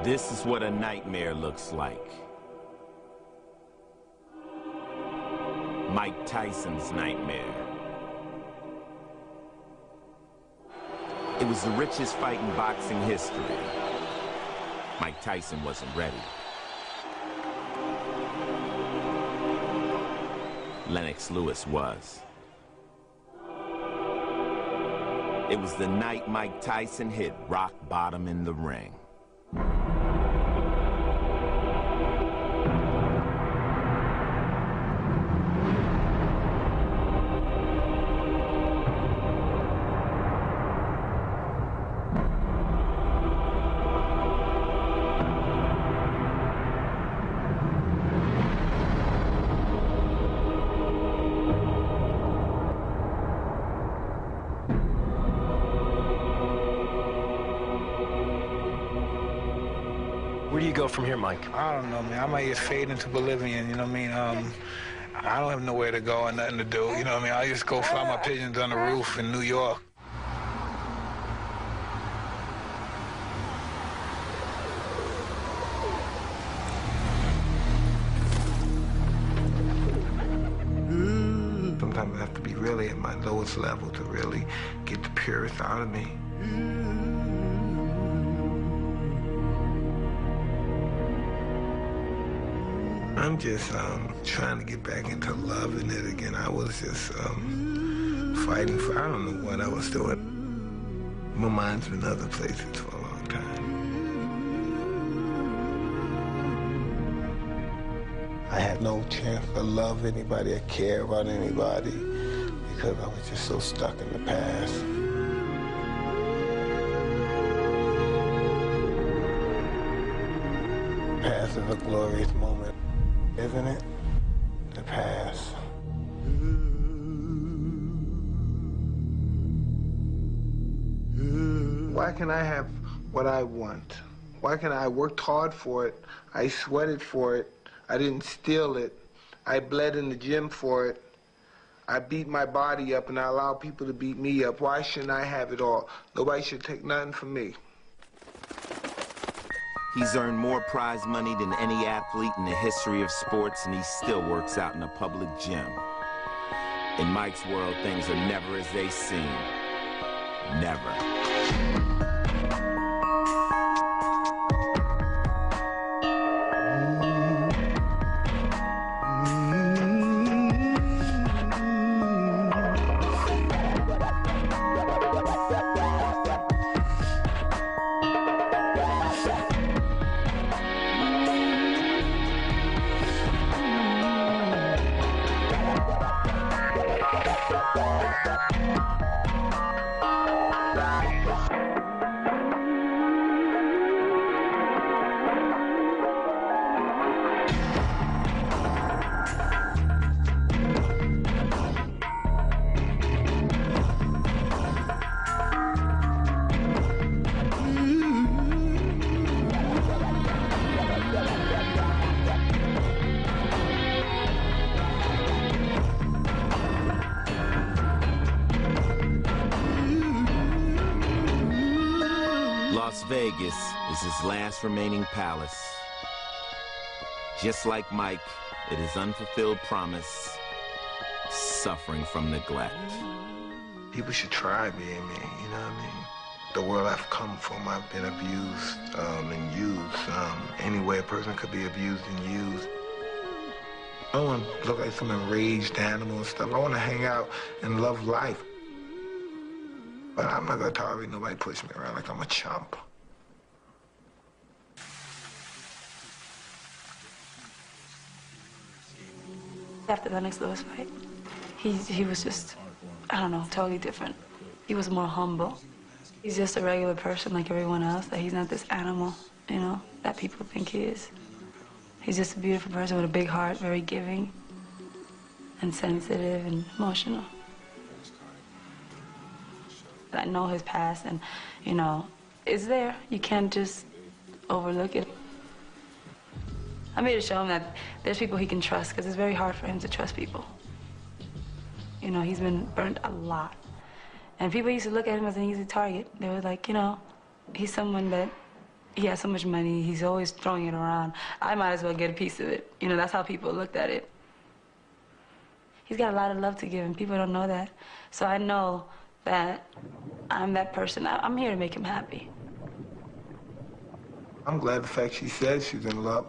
This is what a nightmare looks like. Mike Tyson's nightmare. It was the richest fight in boxing history. Mike Tyson wasn't ready. Lennox Lewis was. It was the night Mike Tyson hit rock bottom in the ring. Where do you go from here, Mike? I don't know, man. I might just fade into Bolivian, you know what I mean? I don't have nowhere to go and nothing to do, you know what I mean? I just go fly my pigeons on the roof in New York. Sometimes I have to be really at my lowest level to really get the purest out of me. I'm just trying to get back into loving it again. I was just fighting for, I don't know what I was doing. My mind's been other places for a long time. I had no chance to love anybody or care about anybody because I was just so stuck in the past. Past is a glorious moment. Isn't it? The past. Why can't I have what I want? Why can't I worked hard for it? I sweated for it. I didn't steal it. I bled in the gym for it. I beat my body up and I allow people to beat me up. Why shouldn't I have it all? Nobody should take nothing from me. He's earned more prize money than any athlete in the history of sports, and he still works out in a public gym. In Mike's world, things are never as they seem. Never. Las Vegas is his last remaining palace. Just like Mike, it is unfulfilled promise, suffering from neglect. People should try being me, you know what I mean? The world I've come from, I've been abused and used. Any way a person could be abused and used. I don't want to look like some enraged animal and stuff. I want to hang out and love life. But I'm not going to tolerate nobody push me around like I'm a chump. After the Lennox Lewis fight, he was just, I don't know, totally different. He was more humble. He's just a regular person like everyone else, that he's not this animal, you know, that people think he is. He's just a beautiful person with a big heart, very giving and sensitive and emotional. I know his past and, you know, it's there. You can't just overlook it. I'm here to show him that there's people he can trust, because it's very hard for him to trust people. You know, he's been burnt a lot. And people used to look at him as an easy target. They were like, you know, he's someone that he has so much money, he's always throwing it around. I might as well get a piece of it. You know, that's how people looked at it. He's got a lot of love to give, and people don't know that. So I know that I'm that person. I'm here to make him happy. I'm glad the fact she said she's in love.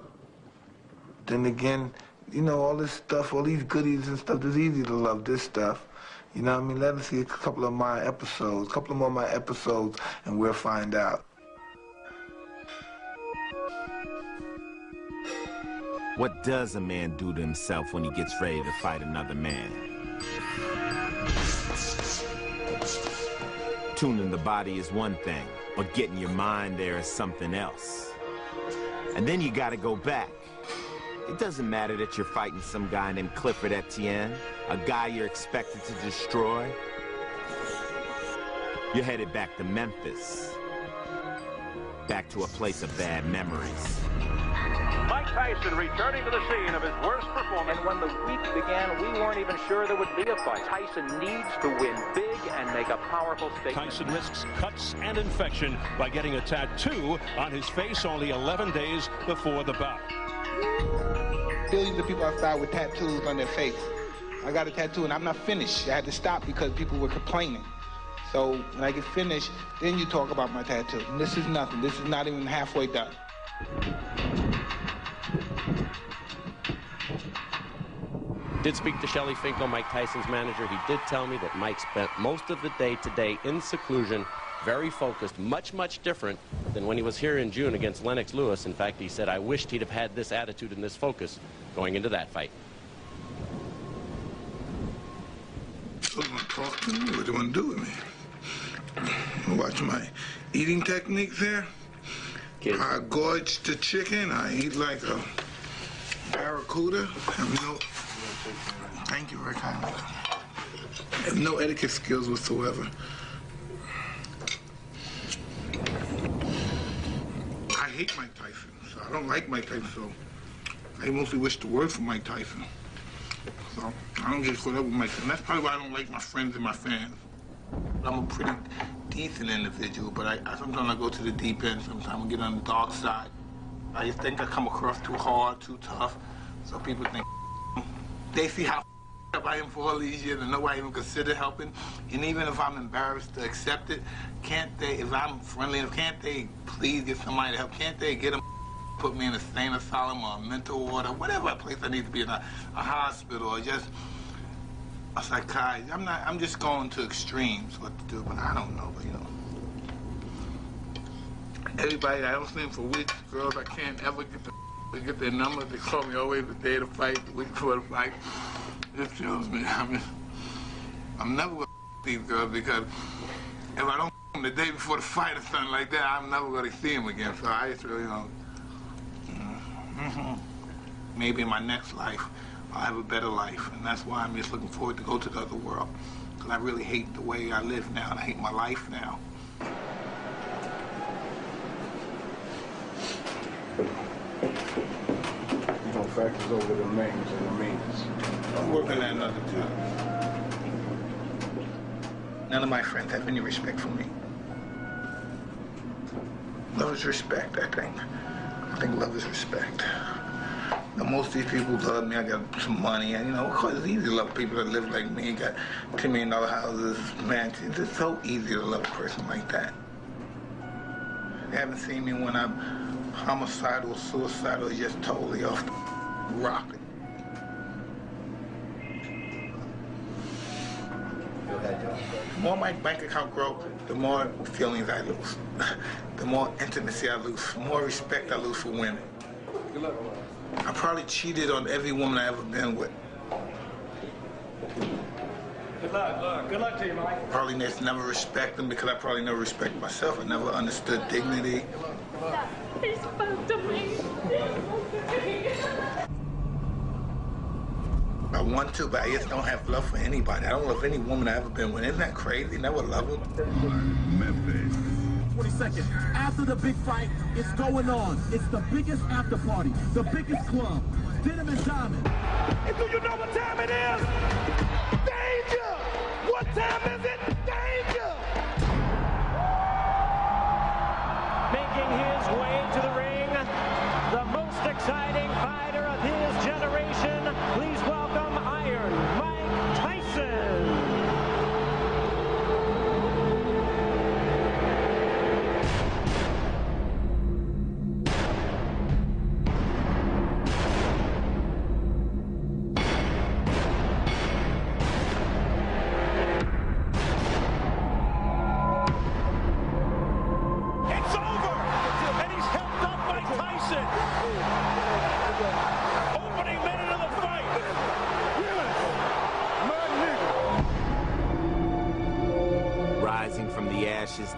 Then again, you know, all this stuff, all these goodies and stuff, it's easy to love this stuff. You know what I mean? Let us see a couple of my episodes, a couple more of my episodes, and we'll find out. What does a man do to himself when he gets ready to fight another man? Tuning the body is one thing, but getting your mind there is something else. And then you gotta go back. It doesn't matter that you're fighting some guy named Clifford Etienne, a guy you're expected to destroy. You're headed back to Memphis. Back to a place of bad memories. Mike Tyson returning to the scene of his worst performance. And when the week began, we weren't even sure there would be a fight. Tyson needs to win big and make a powerful statement. Tyson risks cuts and infection by getting a tattoo on his face only 11 days before the bout. Billions of people outside with tattoos on their face. I got a tattoo and I'm not finished. I had to stop because people were complaining. So when I get finished, then you talk about my tattoo. And this is nothing. This is not even halfway done. Did speak to Shelly Finkel, Mike Tyson's manager. He did tell me that Mike spent most of the day today in seclusion, very focused, much, much different than when he was here in June against Lennox Lewis. In fact, he said, I wished he'd have had this attitude and this focus going into that fight. So you want to talk to me? What do you want to do with me? You watch my eating techniques here? I gorge the chicken. I eat like a barracuda. Thank you very kindly. I have no etiquette skills whatsoever. I hate Mike Tyson, so I don't like Mike Tyson, so I mostly wish the worst for Mike Tyson. So I don't get caught up with Mike Tyson. That's probably why I don't like my friends and my fans. I'm a pretty decent individual, but sometimes I go to the deep end. Sometimes I get on the dark side. I just think I come across too hard, too tough, so people think they see how up I am for all these years and nobody even consider helping. And even if I'm embarrassed to accept it, can't they, if I'm friendly enough, can't they please get somebody to help? Can't they get them, put me in a sane asylum or a mental ward or whatever place I need to be in, a hospital or just a psychiatrist? I'm just going to extremes what to do, but I don't know, but you know. Everybody, I don't see them for weeks, girls, I can't ever get their numbers. They call me always the day of the fight, the week before the fight. It kills me. I mean, I'm never gonna these girls because if I don't them the day before the fight or something like that, I'm never gonna see them again. So I just really, you know, maybe in my next life, I'll have a better life. And that's why I'm just looking forward to go to the other world. Because I really hate the way I live now, and I hate my life now. You don't factors over the names and the means. I'm working at another job. None of my friends have any respect for me. Love is respect, I think. I think love is respect. Now, most of these people love me. I got some money, and you know, of course, it's easy to love people that live like me. Got $10 million houses, mansions. It's so easy to love a person like that. They haven't seen me when I'm homicidal, suicidal, just totally off the rocket. The more my bank account grows, the more feelings I lose. The more intimacy I lose, the more respect I lose for women. I probably cheated on every woman I ever been with. Good luck. Good luck to you, Mike. Probably never respect them because I probably never respect myself. I never understood dignity. He spoke to me. I want to, but I just don't have love for anybody. I don't love any woman I ever been with. Isn't that crazy? Never love them. Memphis. 20 seconds. After the big fight, it's going on. It's the biggest after party, the biggest club. Denim and Diamond. And do you know what time it is? Danger! What time is it? Danger! Making his way into the ring, the most exciting fighter of his generation. Please welcome Iron Mike Tyson.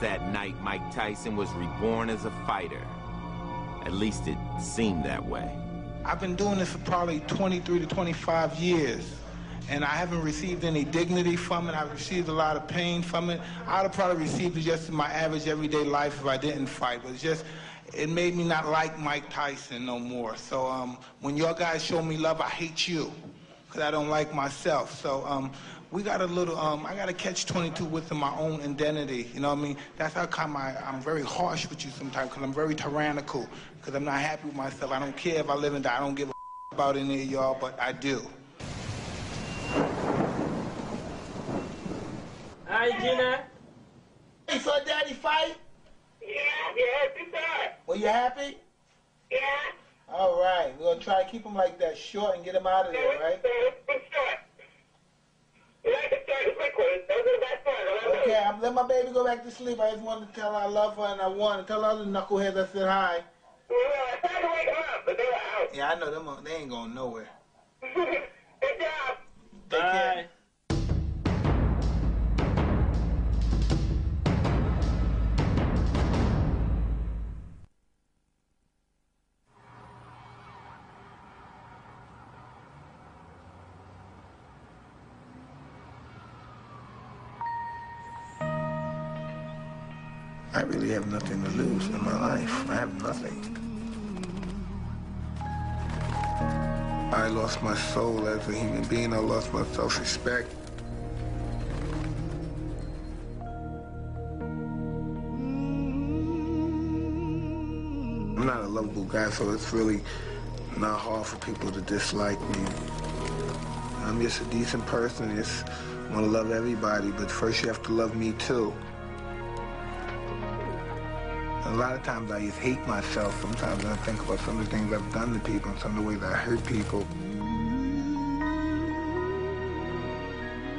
That night, Mike Tyson was reborn as a fighter. At least it seemed that way. I've been doing this for probably 23 to 25 years, and I haven't received any dignity from it. I've received a lot of pain from it. I'd have probably received it just in my average everyday life if I didn't fight, but it made me not like Mike Tyson no more. So when your guys show me love, I hate you, because I don't like myself. So we got a little, I got to catch 22 within my own identity, you know what I mean? That's how come I'm very harsh with you sometimes, because I'm very tyrannical, because I'm not happy with myself. I don't care if I live and die. I don't give a about any of y'all, but I do. Hi, Gina. You saw Daddy fight? Yeah, Were you happy? Yeah. All right, we're going to try to keep him like that, short, and get him out of there, right? Okay, I'm letting my baby go back to sleep. I just wanted to tell her I love her, and I want to tell all the knuckleheads I said hi. Well, I tried to wake them up, but they were out. Yeah, I know them. They ain't going nowhere. Good job. Take care. I really have nothing to lose in my life. I have nothing. I lost my soul as a human being. I lost my self-respect. I'm not a lovable guy, so it's really not hard for people to dislike me. I'm just a decent person. I just want to love everybody, but first you have to love me too. A lot of times I just hate myself. Sometimes I think about some of the things I've done to people and some of the ways I hurt people.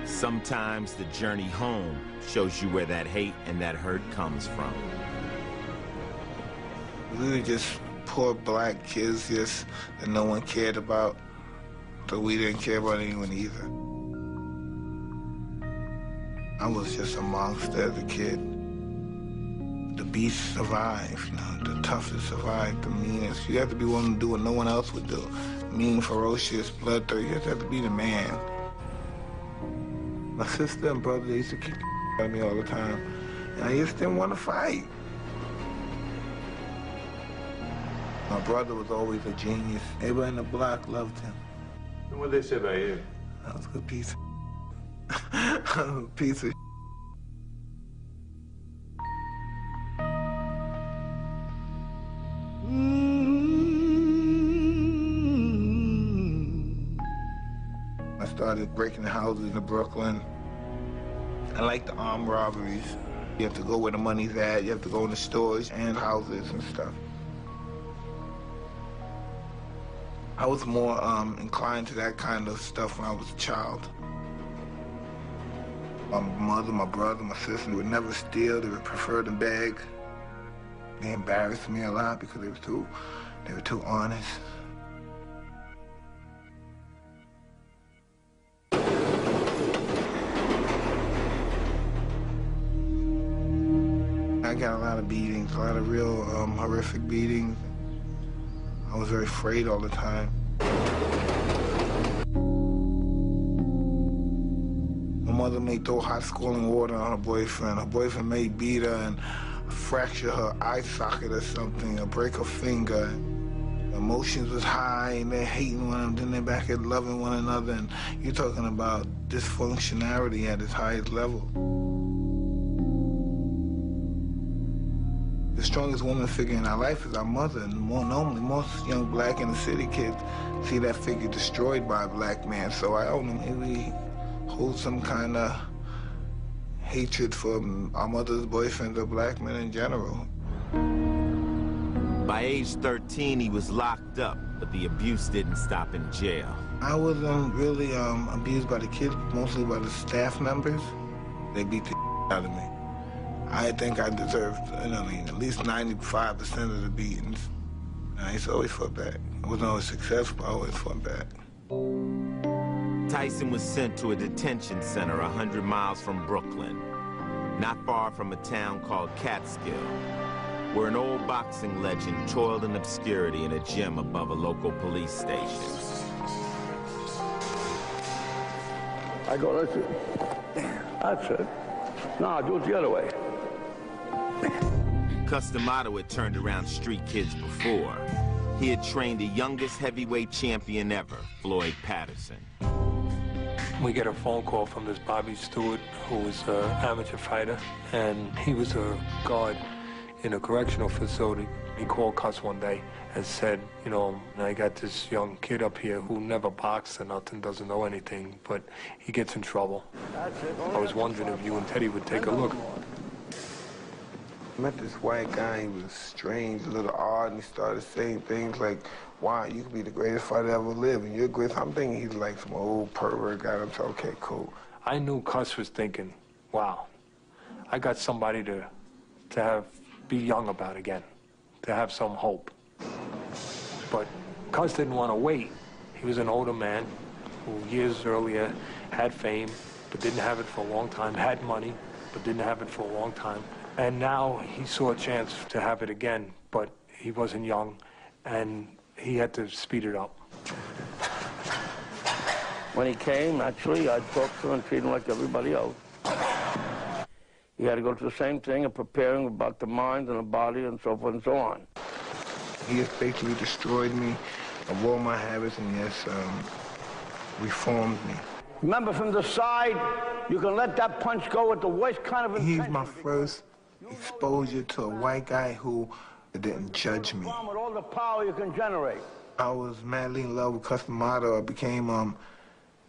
Sometimes the journey home shows you where that hate and that hurt comes from. We were just poor black kids that no one cared about, so we didn't care about anyone either. I was just a monster as a kid. The beast survived, you know, the toughest survived, the meanest. You have to be willing to do what no one else would do. Mean, ferocious, bloodthirsty, you just have to be the man. My sister and brother, they used to kick the out of me all the time, and I just didn't want to fight. My brother was always a genius. Everybody in the block loved him. And what did they say about you? I was a good piece of piece of I started breaking houses in Brooklyn. I like the armed robberies. You have to go where the money's at. You have to go in the stores and houses and stuff. I was more inclined to that kind of stuff when I was a child. My mother, my brother, my sister would never steal. They would prefer to beg. They embarrassed me a lot because they were too honest. I got a lot of beatings, a lot of real horrific beatings. I was very afraid all the time. My mother may throw hot scalding water on her boyfriend. Her boyfriend may beat her and fracture her eye socket or something, or break her finger. Emotions was high, and they're hating one another, then they're back at loving one another, and you're talking about dysfunctionality at its highest level. The strongest woman figure in our life is our mother, and normally most young black inner city kids see that figure destroyed by a black man. So I don't know, maybe hold some kind of hatred for our mother's boyfriends or black men in general. By age 13, he was locked up, but the abuse didn't stop in jail. I was really abused by the kids, mostly by the staff members. They beat the out of me. I think I deserved, at least 95% of the beatings. And I used to always fought back. I wasn't always successful, I always fought back. Tyson was sent to a detention center 100 miles from Brooklyn, not far from a town called Catskill, where an old boxing legend toiled in obscurity in a gym above a local police station. I go, that's it. That's it. No, do it the other way. Customato had turned around street kids before. He had trained the youngest heavyweight champion ever, Floyd Patterson. We get a phone call from this Bobby Stewart, who was an amateur fighter, and he was a guard in a correctional facility. He called Cuss one day and said, I got this young kid up here who never boxed or nothing, doesn't know anything, but he gets in trouble. I was wondering if you and Teddy would take a look. I met this white guy, he was strange, a little odd, and he started saying things like, wow, you could be the greatest fighter ever lived, and you're great. I'm thinking he's like some old pervert guy. I'm saying, okay, cool. I knew Cuss was thinking, wow, I got somebody to be young about again, to have some hope. But Cuss didn't want to wait. He was an older man who years earlier had fame, but didn't have it for a long time, had money, but didn't have it for a long time. And now he saw a chance to have it again, but he wasn't young, and he had to speed it up. When he came, naturally, I'd talk to him and treat him like everybody else. He had to go through the same thing of preparing about the mind and the body and so forth and so on. He has basically destroyed me of all my habits and, yes, reformed me. Remember, from the side, you can let that punch go with the worst kind of intention. He's my first exposure to a white guy who didn't judge me. With all the power you can generate. I was madly in love with Customato. I became,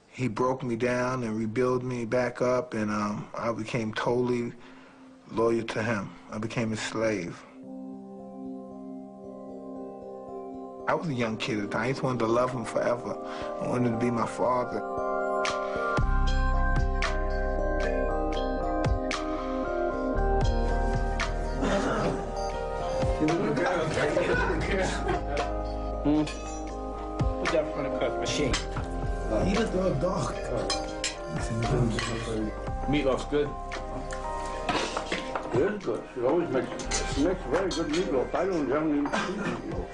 he broke me down and rebuilt me back up, and I became totally loyal to him. I became his slave. I was a young kid at the time. I just wanted to love him forever. I wanted to be my father. Put that front of cuff machine. He just a dog. Meatloaf's good. It is good. She always makes very good meatloaf. I don't generally eat meatloaf.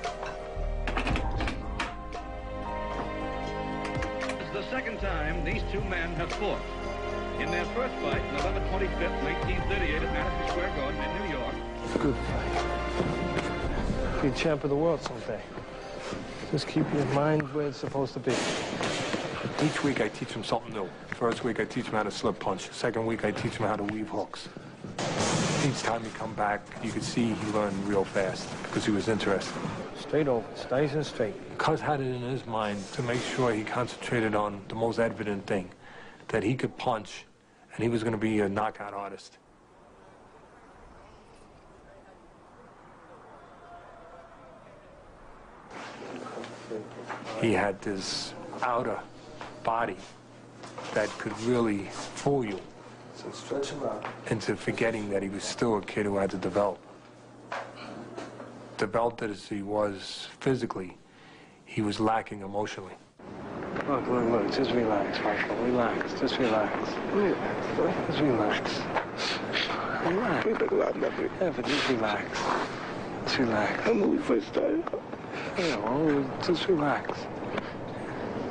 It's the second time these two men have fought. In their first fight, November 25th, 1938, at Madison Square Garden in New York. It's a good fight. Be champ of the world someday. Just keep your mind where it's supposed to be. Each week I teach him something new. First week I teach him how to slip punch. Second week I teach him how to weave hooks. Each time he come back, you could see he learned real fast because he was interested. Straight over, nice and straight. Cuz had it in his mind to make sure he concentrated on the most evident thing, that he could punch and he was going to be a knockout artist. He had this outer body that could really fool you into forgetting that he was still a kid who had to develop. Developed as he was physically, he was lacking emotionally. Look, just relax, Michael, relax, just relax. Just relax. Relax. Yeah, but just relax. Just relax. I'm moving first time. Yeah, well, just relax.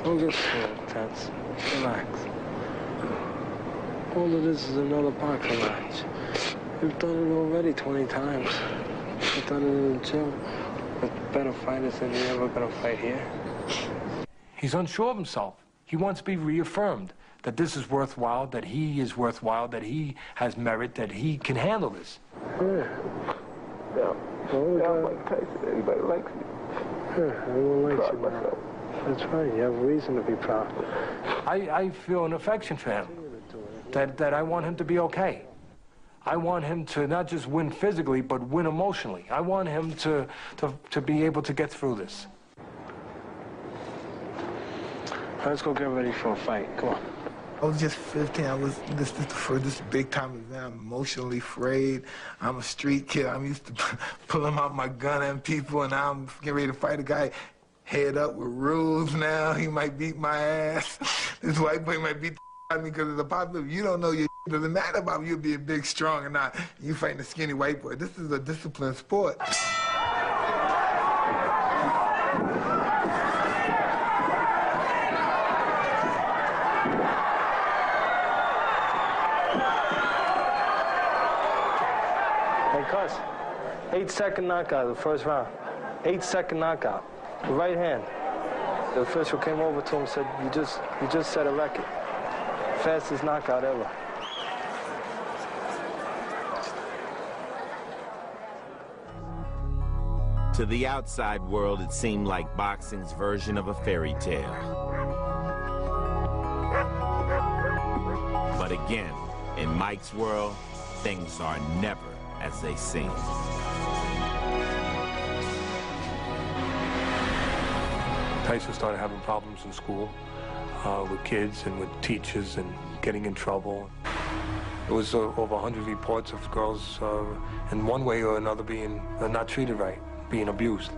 Don't get so tense. Relax. All of this is another boxing match. You've done it already 20 times. You've done it in the gym with better fighters than you're ever going to fight here. He's unsure of himself. He wants to be reaffirmed that this is worthwhile, that he is worthwhile, that he has merit, that he can handle this. Yeah. I'm Mike Tyson. Everybody likes me. Yeah, everyone likes you, myself. That's right. You have a reason to be proud. I feel an affection for him, that I want him to be okay. I want him to not just win physically, but win emotionally. I want him to be able to get through this. Let's go get ready for a fight. Come on. I was just 15. This is the first big time event. I'm emotionally afraid. I'm a street kid. I'm used to pulling out my gun at people, and now I'm getting ready to fight a guy head up with rules now. He might beat my ass. This white boy might beat the out of me because of the popular. You don't know your doesn't matter about you being big, strong, or not. You fighting a skinny white boy. This is a disciplined sport. Hey, Cuz, 8-second knockout, the first round. 8-second knockout. The right hand. The official came over to him and said, you just set a record. Fastest knockout ever. To the outside world, it seemed like boxing's version of a fairy tale. But again, in Mike's world, things are never as they seem. Tyson started having problems in school with kids and with teachers and getting in trouble. There was over 100 reports of girls in one way or another being not treated right, being abused.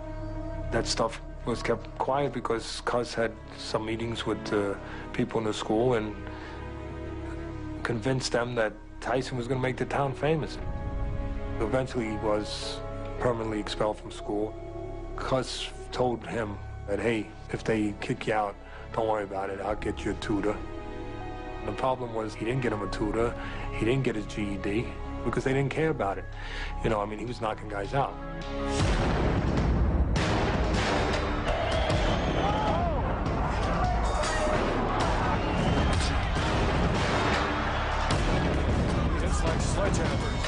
That stuff was kept quiet because Cuz had some meetings with people in the school and convinced them that Tyson was going to make the town famous. Eventually he was permanently expelled from school. Cuz told him that, hey, if they kick you out, don't worry about it, I'll get you a tutor. And the problem was he didn't get him a tutor, he didn't get his GED, because they didn't care about it. You know, I mean, he was knocking guys out. It's like sledgehammers.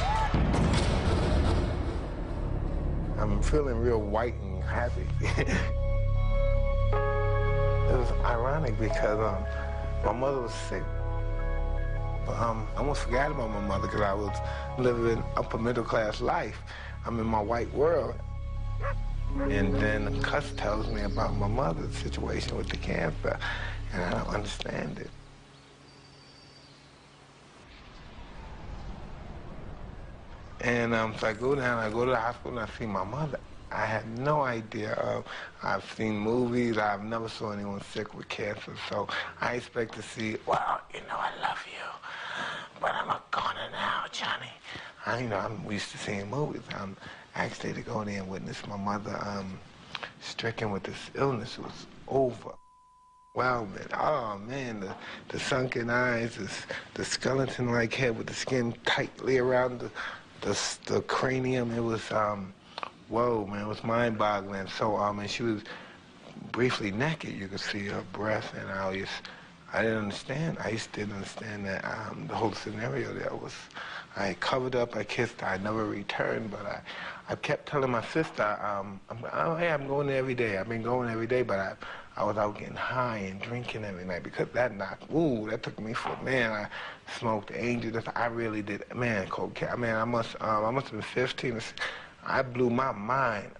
I'm feeling real white and happy. It was ironic because my mother was sick. I almost forgot about my mother because I was living upper middle class life. I'm in my white world. And then Cuz tells me about my mother's situation with the cancer, and I don't understand it. And so I go down, I go to the hospital, and I see my mother. I had no idea. I've seen movies. I've never saw anyone sick with cancer. So I expect to see, well, you know, I love you, but I'm a goner now, Johnny. I'm used to seeing movies. I'm actually to go there and witness my mother stricken with this illness. It was over. Wow, man. Oh, man, the sunken eyes, the skeleton-like head with the skin tightly around the cranium. It was, whoa, man, it was mind-boggling. So, and she was briefly naked. You could see her breath, and I didn't understand. I just didn't understand that the whole scenario there was, I covered up, I kissed her, I never returned, but I kept telling my sister, hey, I'm going there every day. I've been going every day, but I was out getting high and drinking every night because that that took me for, man, I smoked Angel. I really did, man, cocaine. Man, I must have been 15. I blew my mind.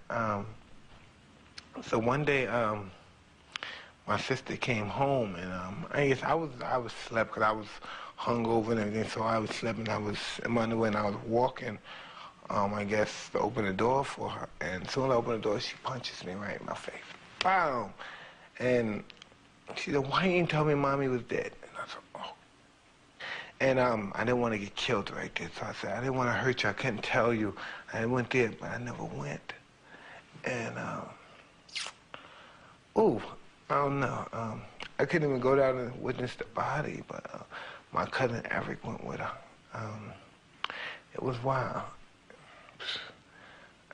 So one day, my sister came home, and I guess I was slept because I was hungover and everything. So I was sleeping. I was in my underwear, and I was walking. I guess to open the door for her, and as soon as I open the door, she punches me right in my face. Boom! And she said, "Why didn't you tell me Mommy was dead?" And I said, "Oh." And I didn't want to get killed right there, so I said, "I didn't want to hurt you. I couldn't tell you. I went there, but I never went." And I don't know. I couldn't even go down and witness the body, but my cousin Eric went with her. It was wild.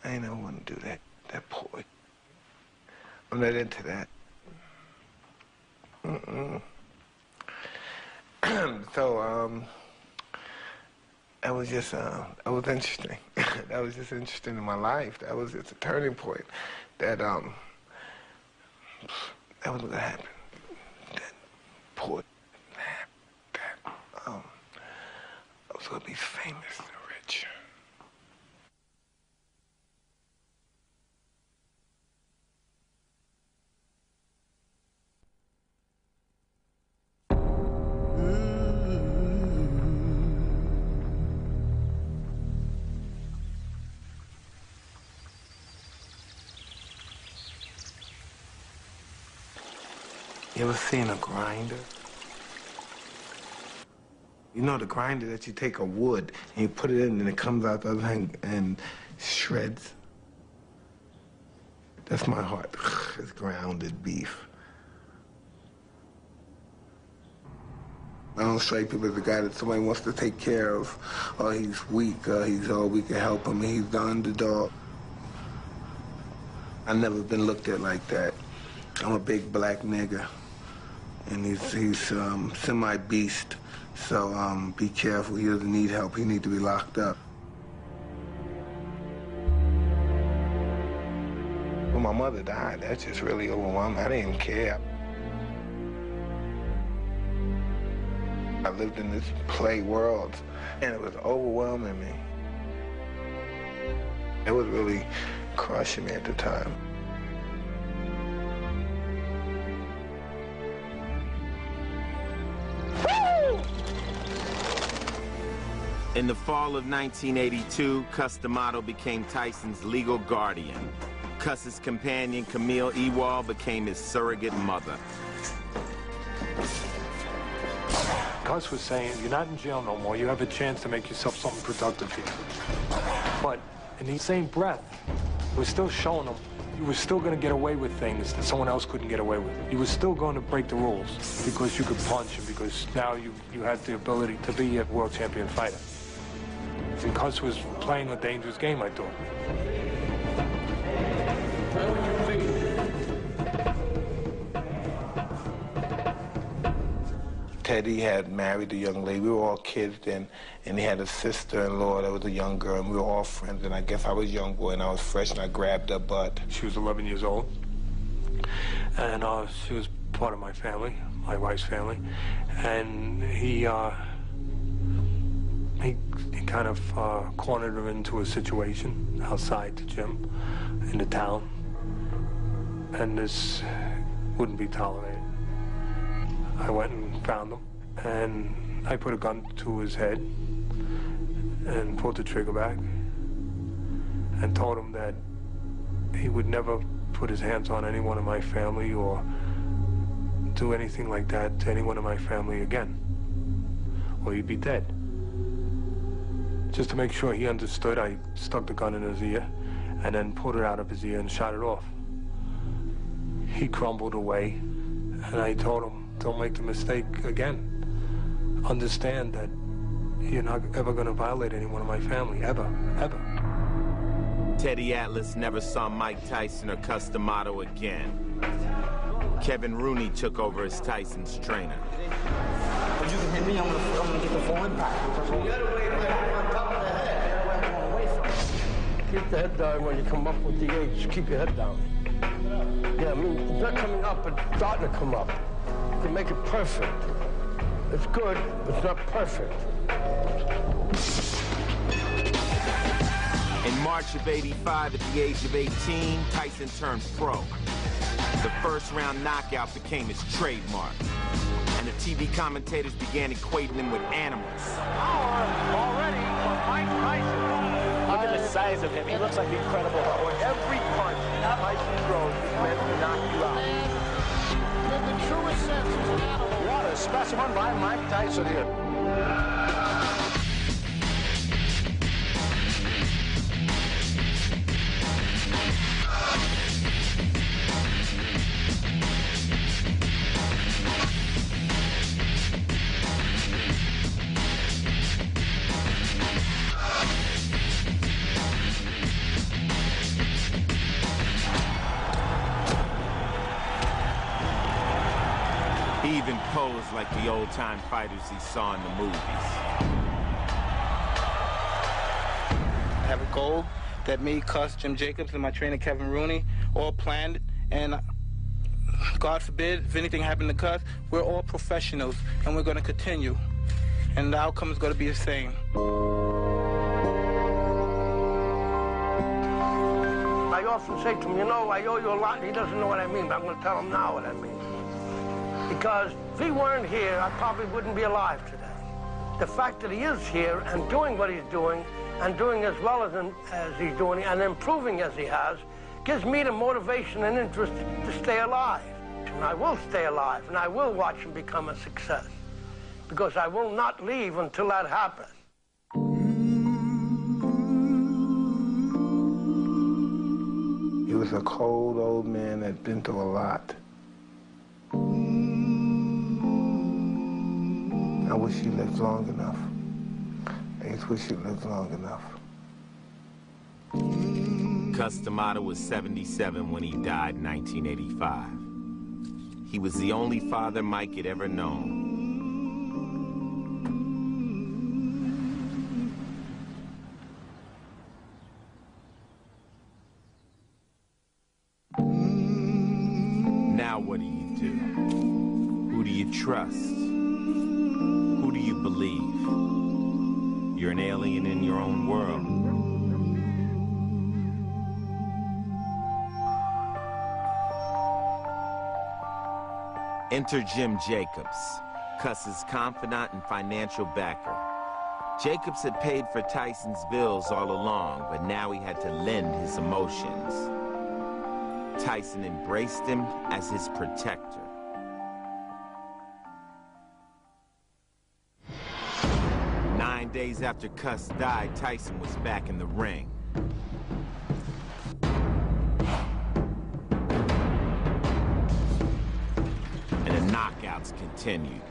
I ain't never want to do that. That boy. I'm not into that. So, it was just, it was interesting. that was just interesting in my life. That was just a turning point. That was what happened. That poor that I was gonna be famous and rich. You ever seen a grinder? You know the grinder that you take a wood and you put it in and it comes out the other thing and shreds? That's my heart. It's grounded beef. I don't strike people as the guy that somebody wants to take care of, or he's weak, or he's all we can help him, he's the underdog. I've never been looked at like that. I'm a big black nigga. And he's semi-beast, so be careful. He doesn't need help. He needs to be locked up. When my mother died, that just really overwhelmed me. I didn't even care. I lived in this play world, and it was overwhelming me. It was really crushing me at the time. In the fall of 1982, Cus D'Amato became Tyson's legal guardian. Cus's companion, Camille Ewald, became his surrogate mother. Cus was saying, you're not in jail no more. You have a chance to make yourself something productive here. But in the same breath, it was still showing him you were still going to get away with things that someone else couldn't get away with. You were still going to break the rules because you could punch and because now you had the ability to be a world champion fighter. And Cus was playing a dangerous game, I thought. Teddy had married a young lady. We were all kids then, and he had a sister-in-law that was a young girl, and we were all friends. And I guess I was a young boy, and I was fresh, and I grabbed her butt. She was 11 years old, and she was part of my family, my wife's family, and he kind of cornered her into a situation outside the gym in the town, and this wouldn't be tolerated. I went and found him, and I put a gun to his head and pulled the trigger back and told him that he would never put his hands on anyone in my family or do anything like that to anyone in my family again, or he'd be dead. Just to make sure he understood, I stuck the gun in his ear and then pulled it out of his ear and shot it off. He crumbled away, and I told him, don't make the mistake again. Understand that you're not ever going to violate anyone in my family, ever, ever. Teddy Atlas never saw Mike Tyson or Cus D'Amato again. Kevin Rooney took over as Tyson's trainer. If you can hit me, I'm gonna get the full impact. You gotta wait on top of the head. Where I'm going away from. Keep the head down when you come up with the H. Keep your head down. Yeah, I mean, it's not coming up, but it's starting to come up. You can make it perfect. It's good, but it's not perfect. In March of '85, at the age of 18, Tyson turned pro. The first-round knockout became his trademark, and the TV commentators began equating him with animals. Power already for Mike Tyson. Look at the size of him. He looks like incredible. Every punch Tyson throws is meant to knock you out. In the truest sense, he's an animal. What a specimen by Mike Tyson here. He even posed like the old-time fighters he saw in the movies. I have a goal that me, Cuss, Jim Jacobs, and my trainer Kevin Rooney all planned. And God forbid, if anything happened to Cuss, we're all professionals, and we're going to continue. And the outcome is going to be the same. I often say to him, you know, I owe you a lot. He doesn't know what I mean, but I'm going to tell him now what I mean. Because if he weren't here, I probably wouldn't be alive today. The fact that he is here and doing what he's doing, and doing as well as he's doing, and improving as he has, gives me the motivation and interest to stay alive. And I will stay alive, and I will watch him become a success. Because I will not leave until that happens. He was a cold old man that'd been through a lot. I wish he lived long enough. I just wish he lived long enough. Cus D'Amato was 77 when he died in 1985. He was the only father Mike had ever known. Now what do you do? Who do you trust? Who do you believe? You're an alien in your own world. Enter Jim Jacobs, Cuss's confidant and financial backer. Jacobs had paid for Tyson's bills all along, but now he had to lend his emotions. Tyson embraced him as his protector. Nine days after Cuss died, Tyson was back in the ring. And the knockouts continued.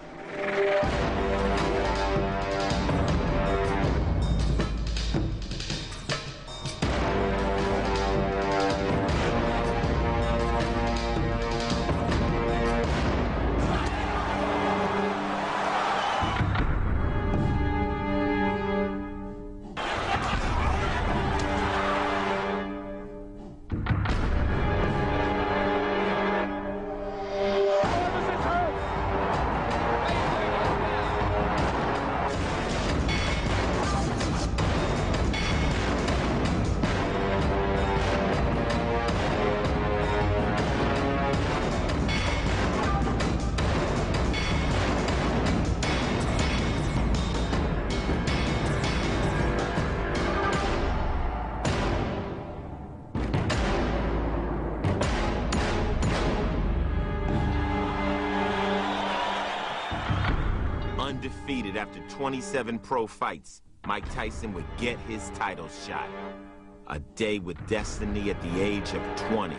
Undefeated after 27 pro fights, Mike Tyson would get his title shot. A day with destiny at the age of 20.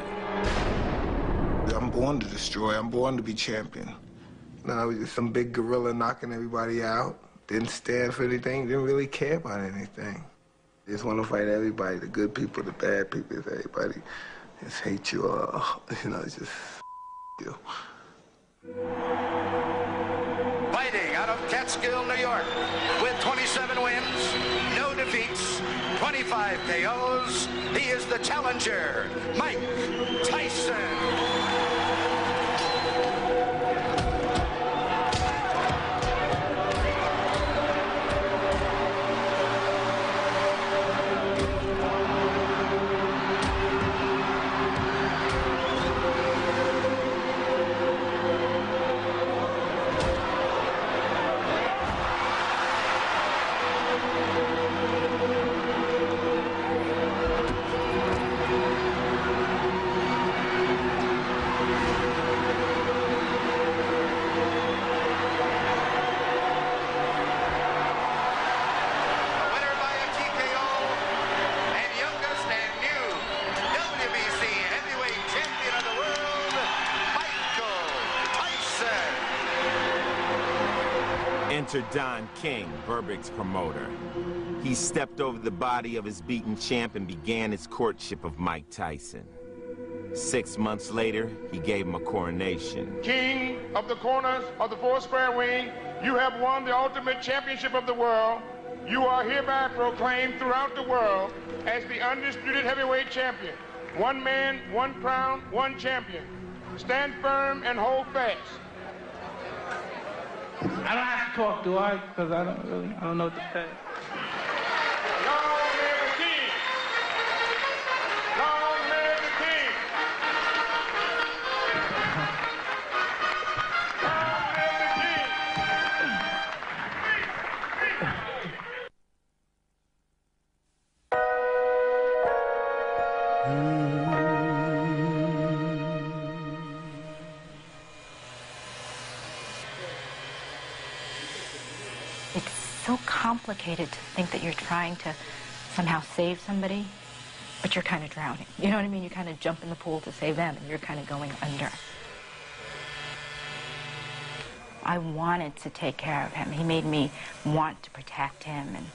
I'm born to destroy. I'm born to be champion. You know, I was just some big gorilla knocking everybody out. Didn't stand for anything, didn't really care about anything. Just want to fight everybody, the good people, the bad people, everybody. Just hate you all. You know, it's just you. Fighting out of Catskill, New York, with 27 wins, no defeats, 25 KOs, he is the challenger, Mike Tyson. Enter Don King, Berbick's promoter. He stepped over the body of his beaten champ and began his courtship of Mike Tyson. 6 months later, he gave him a coronation. King of the corners of the four square ring, you have won the ultimate championship of the world. You are hereby proclaimed throughout the world as the undisputed heavyweight champion. One man, one crown, one champion. Stand firm and hold fast. I don't have to talk, do I? Because I don't know what to say. Long live the king! Long live the king! Long live the king! It's so complicated to think that you're trying to somehow save somebody, but you're kind of drowning. You know what I mean? You kind of jump in the pool to save them, and you're kind of going under. I wanted to take care of him. He made me want to protect him and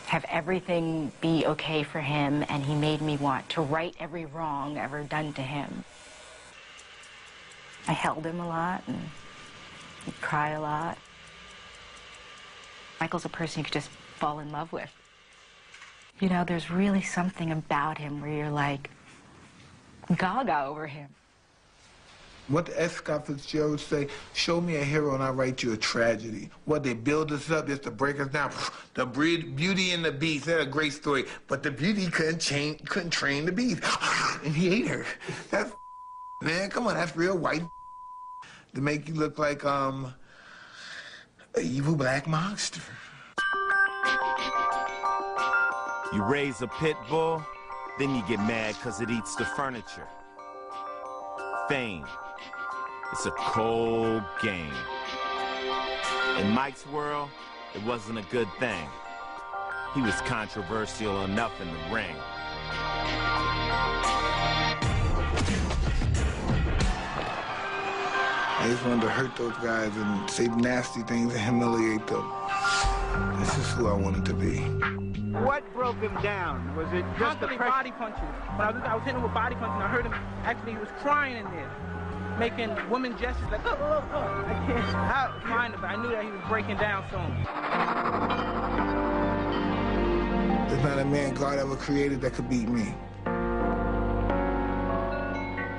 have everything be okay for him, and he made me want to right every wrong ever done to him. I held him a lot, and he'd cry a lot. Michael's a person you could just fall in love with. You know, there's really something about him where you're like gaga over him. What the Scott Fitzgerald would say, show me a hero and I'll write you a tragedy. What, they build us up just to break us down. The Beauty and the Beast, that's a great story. But the beauty couldn't train the beast. And he ate her. That's man, come on, that's real white to make you look like an evil black monster. You raise a pit bull, then you get mad because it eats the furniture. Fame. It's a cold game. In Mike's world, it wasn't a good thing. He was controversial enough in the ring. I just wanted to hurt those guys and say nasty things and humiliate them. This is who I wanted to be. What broke him down? Was it just the body punches? When I was hitting him with body punches, and I heard him, actually he was crying in there, making woman gestures like, oh, oh, oh. I can't find him, but I knew that he was breaking down soon. There's not a man God ever created that could beat me. I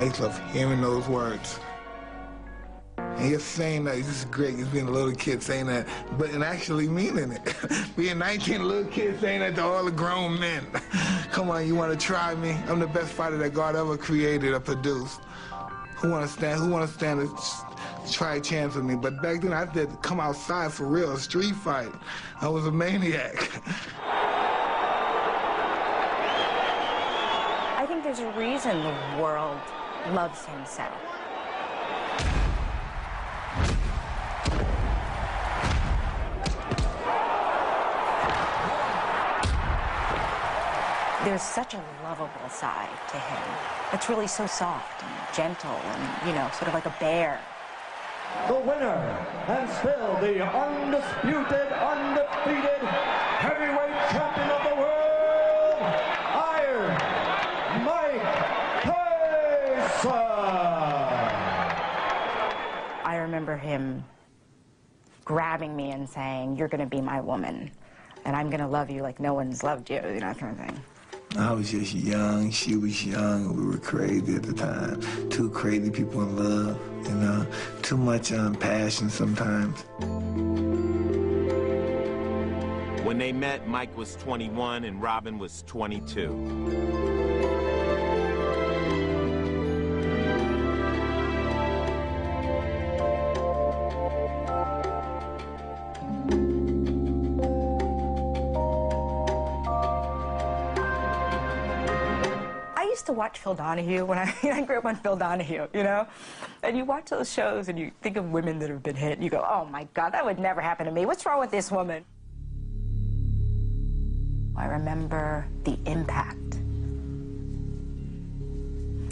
just love hearing those words. And you're saying that, this is great, just being a little kid saying that, but and actually meaning it. Being 19, a little kid saying that to all the grown men. Come on, you want to try me? I'm the best fighter that God ever created or produced. Who want to stand to try a chance with me? But back then, I had to come outside for real, a street fight. I was a maniac. I think there's a reason the world loves him so. There's such a lovable side to him. It's really so soft and gentle and, you know, sort of like a bear. The winner and still the undisputed, undefeated heavyweight champion of the world, Iron Mike Tyson. I remember him grabbing me and saying, "You're going to be my woman, and I'm going to love you like no one's loved you," you know, that kind of thing. I was just young, she was young, we were crazy at the time. Two crazy people in love, you know, too much passion sometimes. When they met, Mike was 21 and Robin was 22. To watch Phil Donahue when I grew up on Phil Donahue, you know, and you watch those shows and you think of women that have been hit and you go, oh my God, that would never happen to me. What's wrong with this woman? I remember the impact.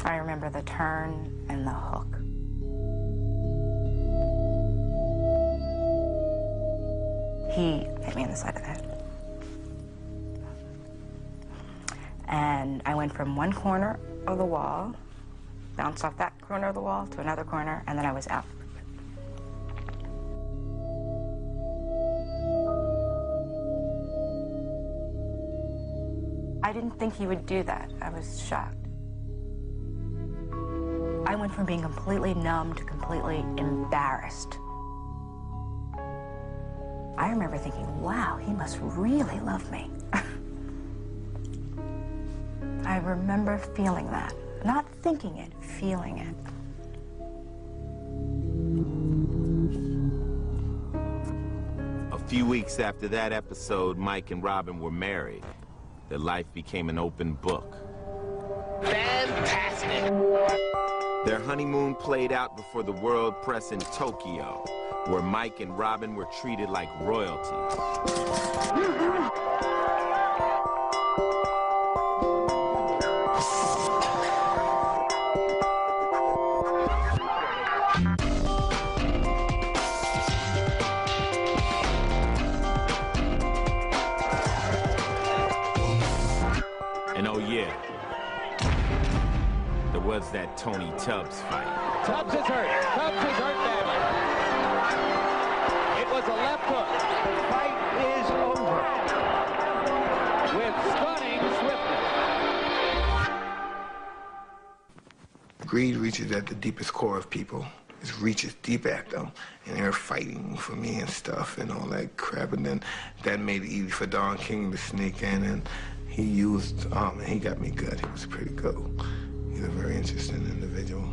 I remember the turn and the hook. He hit me in the side of the head. And I went from one corner of the wall, bounced off that corner of the wall to another corner, and then I was out. I didn't think he would do that. I was shocked. I went from being completely numb to completely embarrassed. I remember thinking, wow, he must really love me. I remember feeling that. Not thinking it, feeling it. A few weeks after that episode, Mike and Robin were married. Their life became an open book. Fantastic! Their honeymoon played out before the world press in Tokyo, where Mike and Robin were treated like royalty. And oh yeah, there was that Tony Tubbs fight. Tubbs is hurt. Tubbs is hurt badly. It was a left hook. The fight is over. With stunning swiftness. Greed reaches at the deepest core of people. It reaches deep at them, and they're fighting for me and stuff and all that crap. And then that made it easy for Don King to sneak in, and he used, and he got me good. He was pretty good. He's a very interesting individual.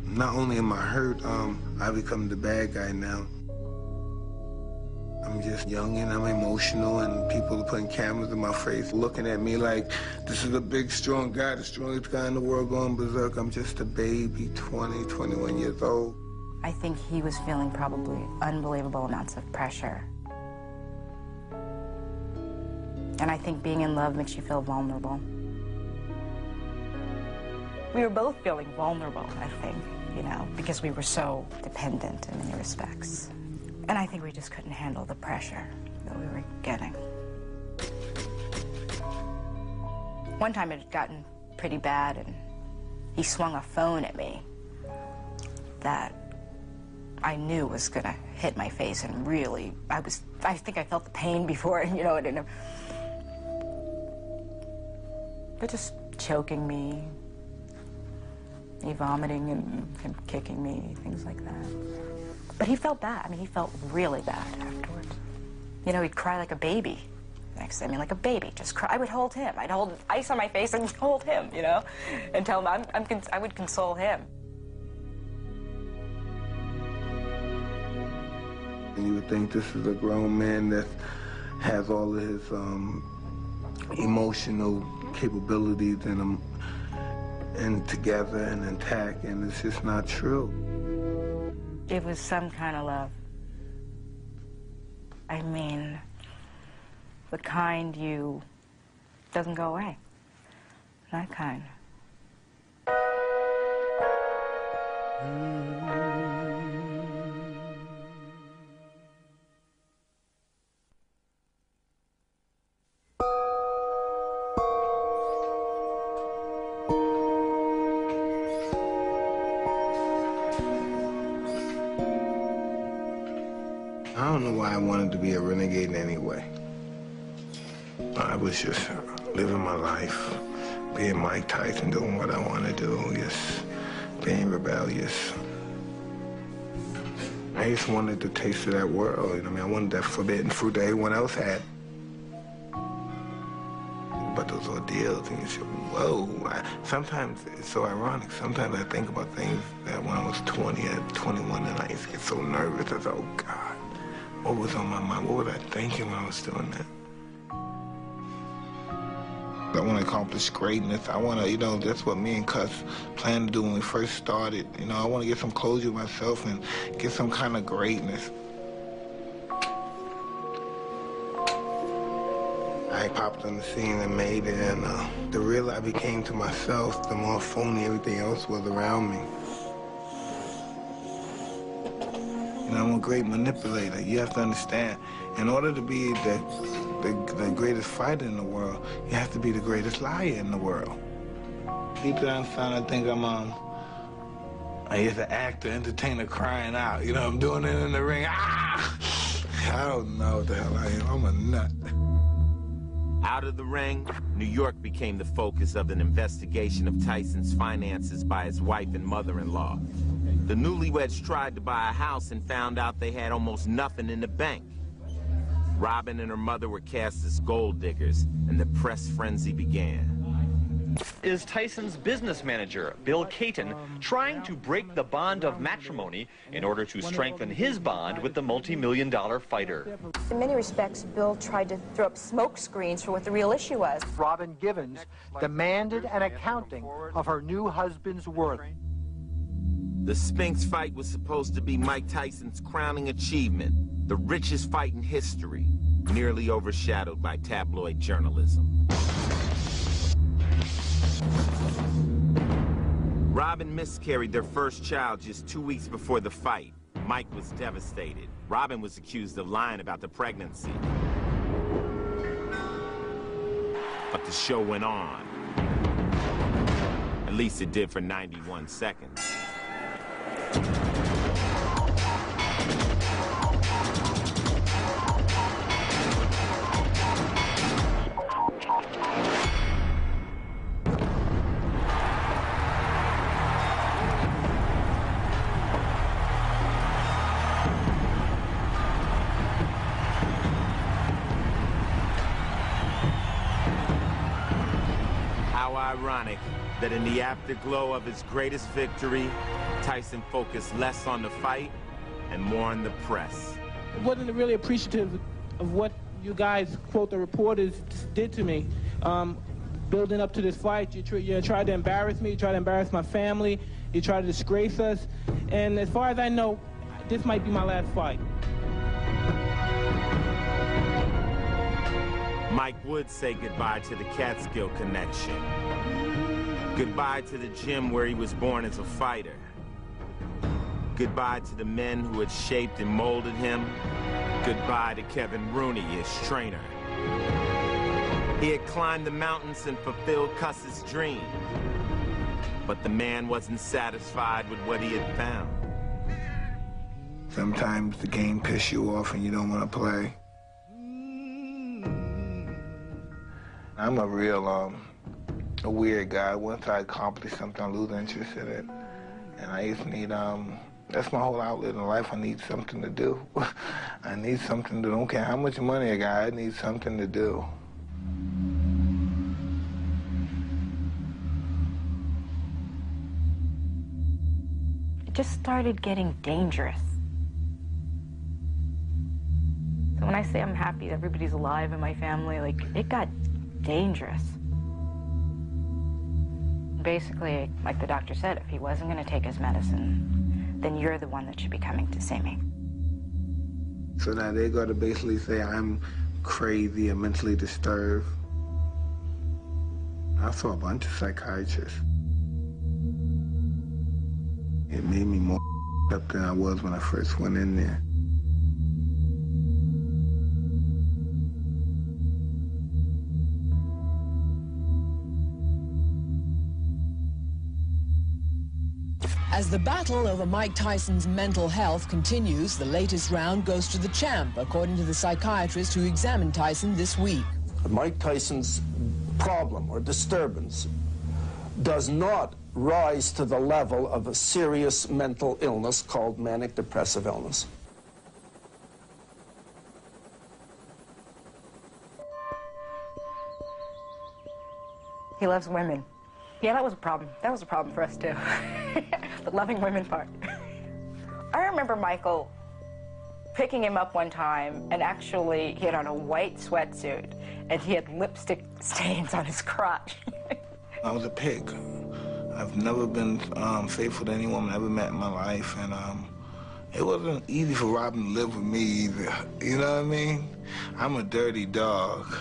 Not only am I hurt, I become the bad guy now. I'm just young and I'm emotional, and people are putting cameras in my face, looking at me like this is a big, strong guy, the strongest guy in the world going berserk. I'm just a baby, 20, 21 years old. I think he was feeling probably unbelievable amounts of pressure. And I think being in love makes you feel vulnerable. We were both feeling vulnerable, I think, you know, because we were so dependent in many respects. And I think we just couldn't handle the pressure that we were getting. One time it had gotten pretty bad, and he swung a phone at me that I knew was gonna hit my face, and really, I think I felt the pain before, and you know, but just choking me, me vomiting and him kicking me, things like that. But he felt bad. I mean, he felt really bad afterwards. You know, he'd cry like a baby. I mean, like a baby, just cry. I would hold him. I'd hold ice on my face and hold him, you know, and tell him I would console him. And you would think this is a grown man that has all of his emotional capabilities in him and together and intact, and it's just not true. It was some kind of love. I mean, the kind you doesn't go away. That kind. I don't know why I wanted to be a renegade anyway. I was just living my life, being Mike Tyson, doing what I want to do, just being rebellious. I just wanted the taste of that world, you know what I mean? I wanted that forbidden fruit that everyone else had. But those ordeals, and you say, whoa. Sometimes it's so ironic. Sometimes I think about things that when I was 20 and 21, and I used to get so nervous. I thought, oh, God. What was on my mind? What was I thinking when I was doing that? I want to accomplish greatness. I want to, you know, that's what me and Cuss planned to do when we first started. You know, I want to get some closure with myself and get some kind of greatness. I popped on the scene and made it, and the realer I became to myself, the more phony everything else was around me. And I'm a great manipulator. You have to understand, in order to be the greatest fighter in the world, you have to be the greatest liar in the world. Deep down inside, I think I'm just an actor, entertainer crying out. You know, I'm doing it in the ring. Ah! I don't know what the hell I am. I'm a nut. Out of the ring, New York became the focus of an investigation of Tyson's finances by his wife and mother-in-law. The newlyweds tried to buy a house and found out they had almost nothing in the bank. Robin and her mother were cast as gold diggers, and the press frenzy began. Is Tyson's business manager, Bill Caton, trying to break the bond of matrimony in order to strengthen his bond with the multi-million-dollar fighter? In many respects, Bill tried to throw up smoke screens for what the real issue was. Robin Givens demanded an accounting of her new husband's worth. The Spinks fight was supposed to be Mike Tyson's crowning achievement, the richest fight in history, nearly overshadowed by tabloid journalism. Robin miscarried their first child just 2 weeks before the fight. Mike was devastated. Robin was accused of lying about the pregnancy. But the show went on. At least it did for 91 seconds. Ironic that in the afterglow of his greatest victory, Tyson focused less on the fight and more on the press. I wasn't really appreciative of what you guys, quote, the reporters, did to me. Building up to this fight, you tried to embarrass me, you tried to embarrass my family, you tried to disgrace us, and as far as I know, this might be my last fight. Mike would say goodbye to the Catskill connection. Goodbye to the gym where he was born as a fighter. Goodbye to the men who had shaped and molded him. Goodbye to Kevin Rooney, his trainer. He had climbed the mountains and fulfilled Cuss's dream. But the man wasn't satisfied with what he had found. Sometimes the game pisses you off and you don't want to play. I'm a real, a weird guy. Once I accomplish something, I lose interest in it. And I just need, that's my whole outlet in life. I need something to do. I need something to do. I don't care how much money I got, I need something to do. It just started getting dangerous. So when I say I'm happy that everybody's alive in my family, like, it got dangerous. Basically, like the doctor said, if he wasn't going to take his medicine, then you're the one that should be coming to see me. So now they got to basically say I'm crazy or mentally disturbed. I saw a bunch of psychiatrists. It made me more up than I was when I first went in there. As the battle over Mike Tyson's mental health continues, the latest round goes to the champ, according to the psychiatrist who examined Tyson this week. Mike Tyson's problem or disturbance does not rise to the level of a serious mental illness called manic depressive illness. He loves women. Yeah, that was a problem. That was a problem for us, too. The loving women part. I remember Michael picking him up one time, and actually he had on a white sweatsuit, and he had lipstick stains on his crotch. I was a pig. I've never been faithful to any woman I ever met in my life, and it wasn't easy for Robin to live with me either. You know what I mean? I'm a dirty dog,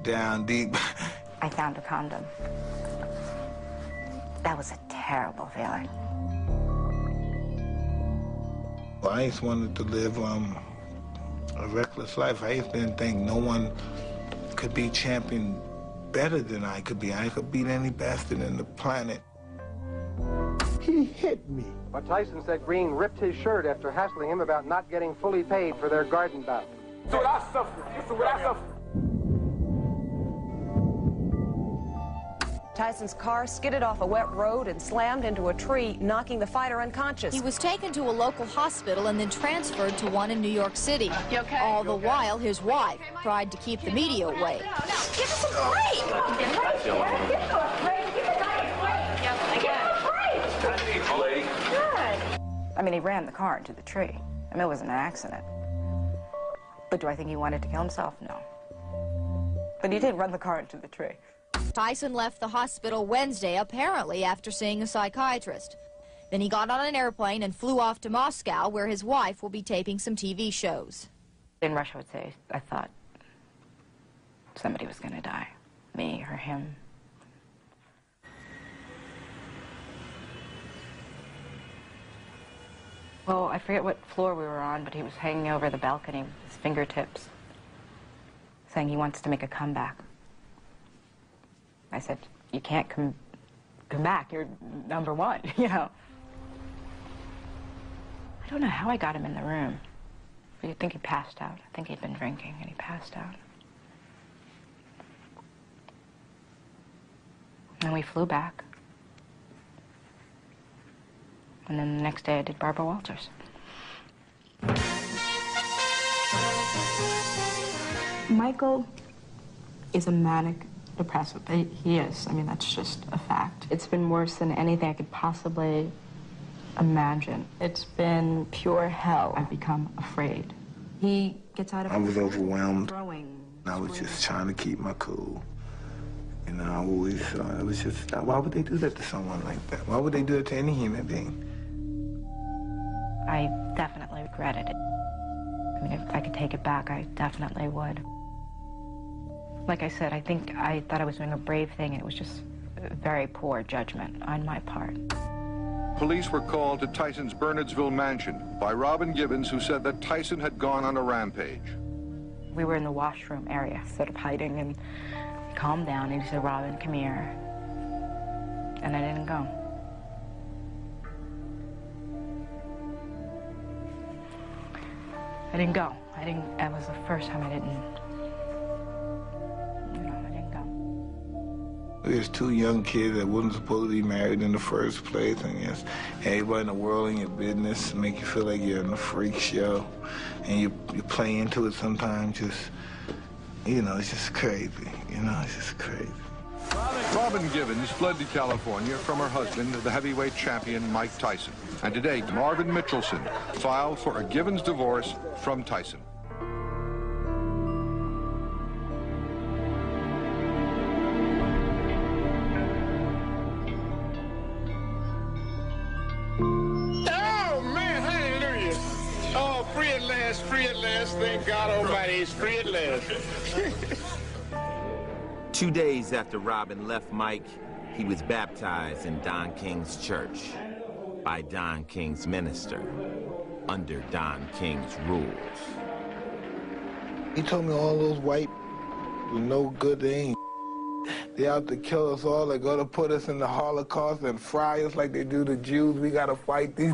down deep. I found a condom. That was a terrible feeling. Well, I just wanted to live a reckless life. I just didn't think no one could be champion better than I could be. I could beat any bastard in the planet. He hit me. But Tyson said Green ripped his shirt after hassling him about not getting fully paid for their garden bout. So what I suffered. This is what I suffered. Tyson's car skidded off a wet road and slammed into a tree, knocking the fighter unconscious. He was taken to a local hospital and then transferred to one in New York City. You okay? All the while, his wife tried to keep the media away. No, give us a break! Give us a break! Give us a break! Give us a break! Good. I mean, he ran the car into the tree. I mean, it wasn't an accident. But do I think he wanted to kill himself? No. But he did run the car into the tree. Tyson left the hospital Wednesday, apparently after seeing a psychiatrist. Then he got on an airplane and flew off to Moscow, where his wife will be taping some TV shows. In Russia, I would say, I thought somebody was going to die. Me or him. Well, I forget what floor we were on, but he was hanging over the balcony with his fingertips, saying he wants to make a comeback. I said, you can't come back, you're number one, you know. I don't know how I got him in the room. But you'd think he passed out. I think he'd been drinking and he passed out. And we flew back. And then the next day I did Barbara Walters. Michael is a manic depressive. He is. I mean, that's just a fact. It's been worse than anything I could possibly imagine. It's been pure hell. I've become afraid. He gets out of... I was overwhelmed. Throwing. I was just trying to keep my cool. You know, I always thought it was just, why would they do that to someone like that? Why would they do it to any human being? I definitely regretted it. I mean, if I could take it back, I definitely would. Like I said, I thought I was doing a brave thing, and it was just very poor judgment on my part. Police were called to Tyson's Bernardsville mansion by Robin Gibbons, who said that Tyson had gone on a rampage. We were in the washroom area, sort of hiding, and he calmed down, and he said, Robin, come here. And I didn't go. I didn't go. That was the first time I didn't go. There's two young kids that wasn't supposed to be married in the first place, and yes, everybody in the world in your business make you feel like you're in a freak show, and you play into it sometimes. Just, you know, it's just crazy. You know, it's just crazy. Robin Gibbons fled to California from her husband, the heavyweight champion Mike Tyson. And today, Marvin Mitchelson filed for a Gibbons divorce from Tyson. Oh, man, hallelujah. Oh, free at last, thank God Almighty, it's free at last. 2 days after Robin left Mike, he was baptized in Don King's church by Don King's minister, under Don King's rules. He told me all those white were no good, they ain't. They out to kill us all. They're gonna put us in the Holocaust and fry us like they do the Jews. We gotta fight these.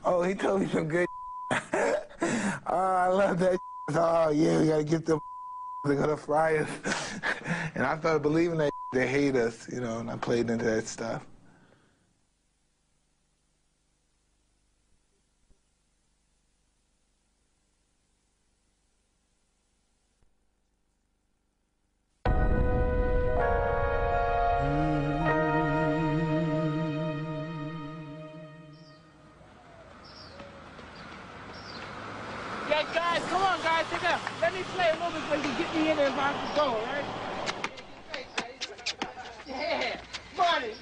Oh, he told me some good. Oh, I love that. Oh, yeah, we gotta get them. They're gonna fry us. And I started believing that they hate us, you know, and I played into that stuff. Yeah, guys, come on, guys, take it out. Let me play a little bit so you can get me in there if I have to go, all right? Yeah, money.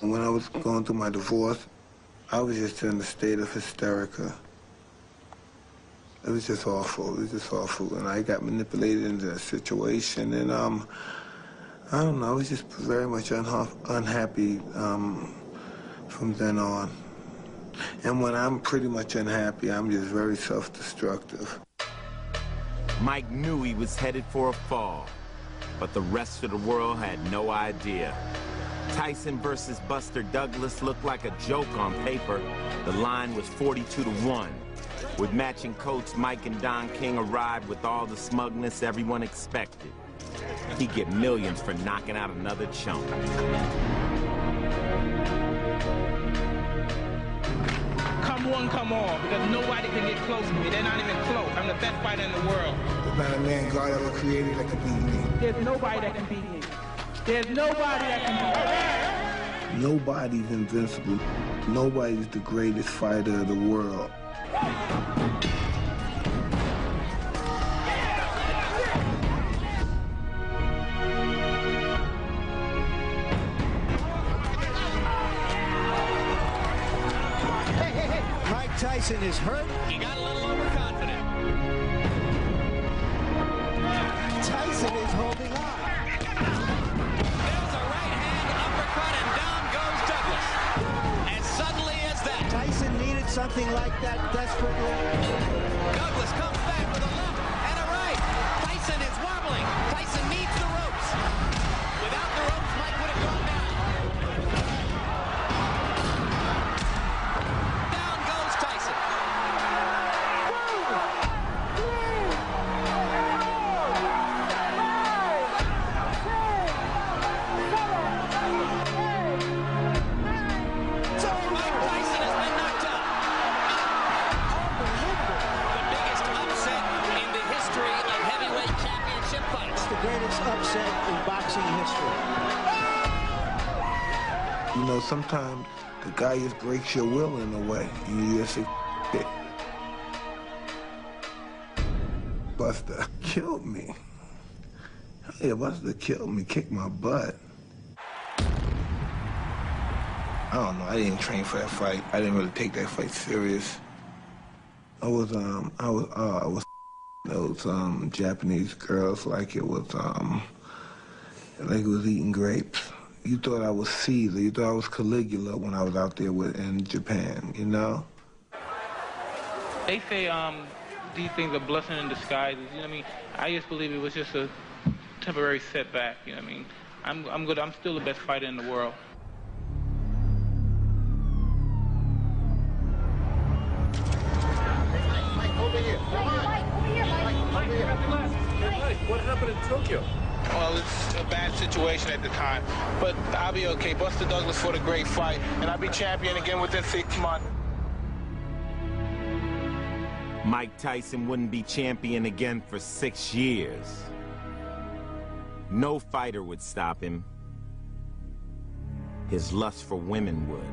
When I was going through my divorce, I was just in a state of hysterica. It was just awful. And I got manipulated into a situation, and I don't know, I was just very much unhappy from then on. And when I'm pretty much unhappy, I'm just very self-destructive. Mike knew he was headed for a fall, but the rest of the world had no idea. Tyson versus Buster Douglas looked like a joke on paper. The line was 42-1. With matching coach Mike and Don King arrived with all the smugness everyone expected. He'd get millions for knocking out another chump. Come on, come on, because nobody can get close to me. They're not even close. I'm the best fighter in the world. There's not a man God ever created that can beat me. There's nobody that can beat me. There's nobody that can beat me. Nobody's invincible. Nobody's the greatest fighter of the world. Mike Tyson is hurt. He got a little overconfident. Tyson is holding on. There's a right hand uppercut, and down goes Douglas. As suddenly as that, Tyson needed something like that desperately. Douglas comes back with a left and a right. Tyson is wobbling. Tyson needs the ropes. Without the ropes, Mike would have gone down. Down goes Tyson. Mike Tyson has been knocked out. The biggest upset in the history of heavyweight championship fights. The greatest upset in boxing history. You know, sometimes the guy just breaks your will in a way, and you just say, it. Buster killed me. Yeah, Buster killed me, kicked my butt. I don't know, I didn't train for that fight. I didn't really take that fight serious. I was those Japanese girls like it was eating grapes. You thought I was Caesar, you thought I was Caligula when I was out there in Japan, you know? They say these things are blessing in disguises, you know what I mean? I just believe it was just a temporary setback, you know what I mean? I'm good, I'm still the best fighter in the world. What happened in Tokyo? Well, it's a bad situation at the time, but I'll be okay. Buster Douglas fought a great fight, and I'll be champion again within 6 months. Mike Tyson wouldn't be champion again for 6 years. No fighter would stop him. His lust for women would.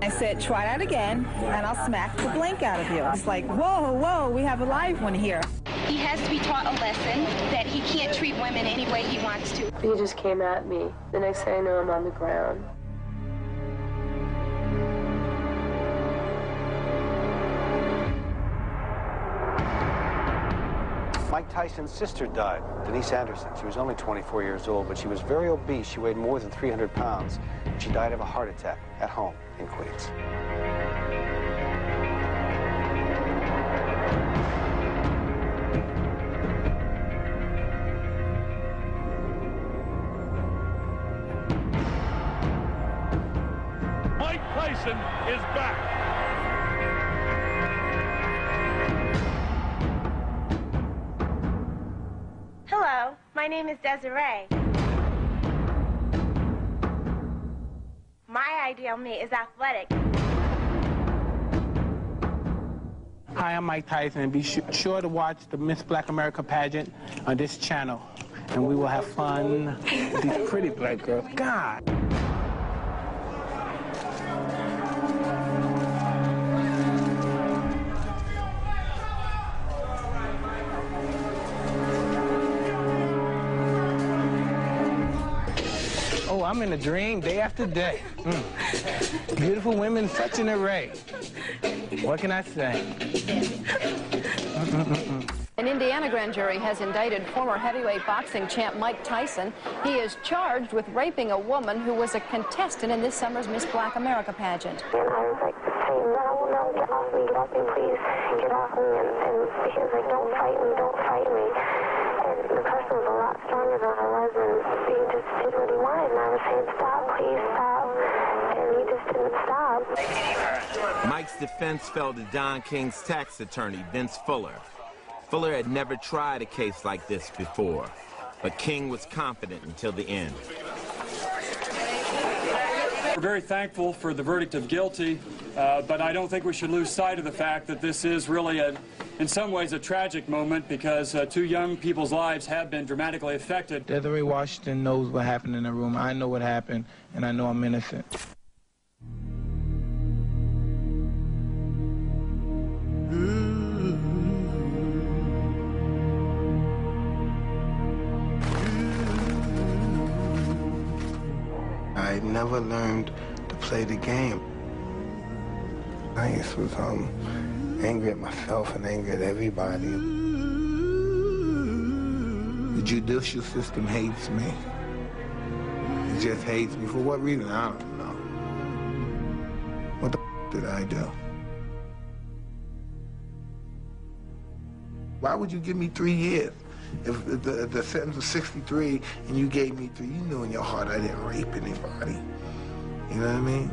I said, try that again, and I'll smack the blank out of you. It's like, whoa, whoa, we have a live one here. He has to be taught a lesson that he can't treat women any way he wants to. He just came at me. The next thing I know, I'm on the ground. Mike Tyson's sister died, Denise Anderson. She was only 24 years old, but she was very obese. She weighed more than 300 pounds. She died of a heart attack at home in Queens. Mike Tyson is back. Hello, my name is Desiree. My ideal mate is athletic. Hi, I'm Mike Tyson, and be sure to watch the Miss Black America pageant on this channel, and we will have fun with these pretty black girls. God! Oh, I'm in a dream day after day. Beautiful women, such an array. What can I say? An Indiana grand jury has indicted former heavyweight boxing champ Mike Tyson. He is charged with raping a woman who was a contestant in this summer's Miss Black America pageant. And I was like saying, no, get off me, please, get off me. And he was like, don't fight me, don't fight me. And the person was a lot stronger than I was, and he just did what he wanted. And I was saying, stop, please, stop. And he just didn't stop. Mike's defense fell to Don King's tax attorney, Vince Fuller. Fuller had never tried a case like this before, but King was confident until the end. We're very thankful for the verdict of guilty, but I don't think we should lose sight of the fact that this is really, in some ways, a tragic moment because two young people's lives have been dramatically affected. Desiree Washington knows what happened in the room. I know what happened, and I know I'm innocent. I never learned to play the game. I just was angry at myself and angry at everybody. The judicial system hates me. It just hates me. For what reason? I don't know. What the did I do? Why would you give me 3 years? If the sentence was 63 and you gave me 3, you knew in your heart I didn't rape anybody. You know what I mean?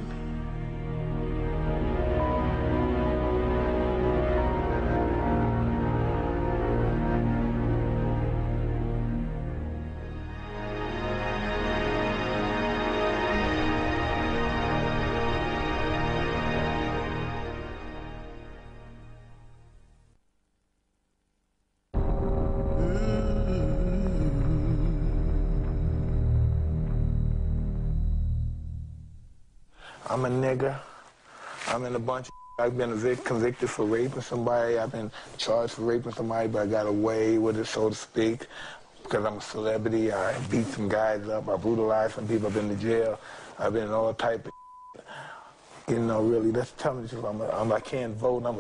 I'm a nigger. I'm in a bunch of I've been convicted for raping somebody. I've been charged for raping somebody, but I got away with it, so to speak, because I'm a celebrity. I beat some guys up. I brutalized some people. I've been to jail. I've been in all type of you know, really, that's telling the truth. I can't vote. I'm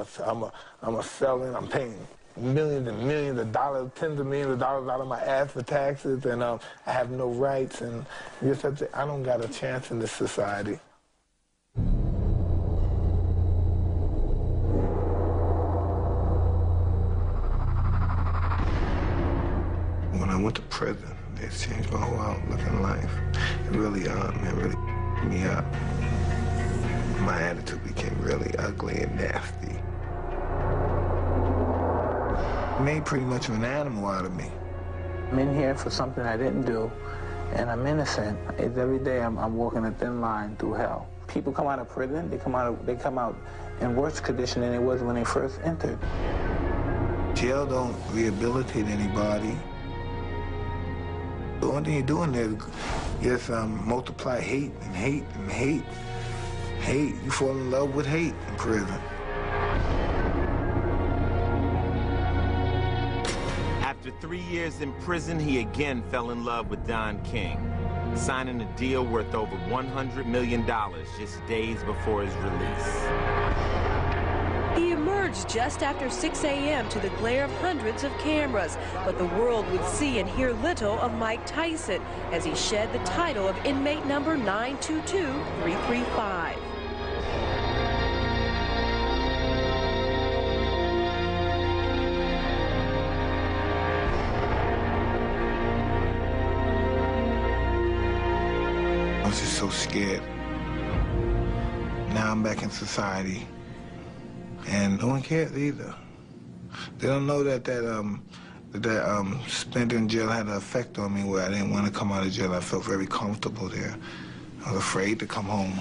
a felon. I'm paying millions and millions of dollars, tens of millions of dollars out of my ass for taxes, and I have no rights. And you just have to, I don't got a chance in this society. When I went to prison, it changed my whole outlook in life. It really me up. My attitude became really ugly and nasty. Made pretty much of an animal out of me. I'm in here for something I didn't do, and I'm innocent. It's every day I'm walking a thin line through hell. People come out of prison, they come out in worse condition than they was when they first entered. Jail don't rehabilitate anybody. The only thing you're doing there is just multiply hate and hate and hate. Hate. You fall in love with hate in prison. After 3 years in prison, he again fell in love with Don King, signing a deal worth over $100 million just days before his release. He emerged just after 6 a.m. to the glare of hundreds of cameras, but the world would see and hear little of Mike Tyson as he shed the title of inmate number 922335. I was just so scared. Now I'm back in society. And no one cares either. They don't know that stint in jail had an effect on me where I didn't want to come out of jail. I felt very comfortable there. I was afraid to come home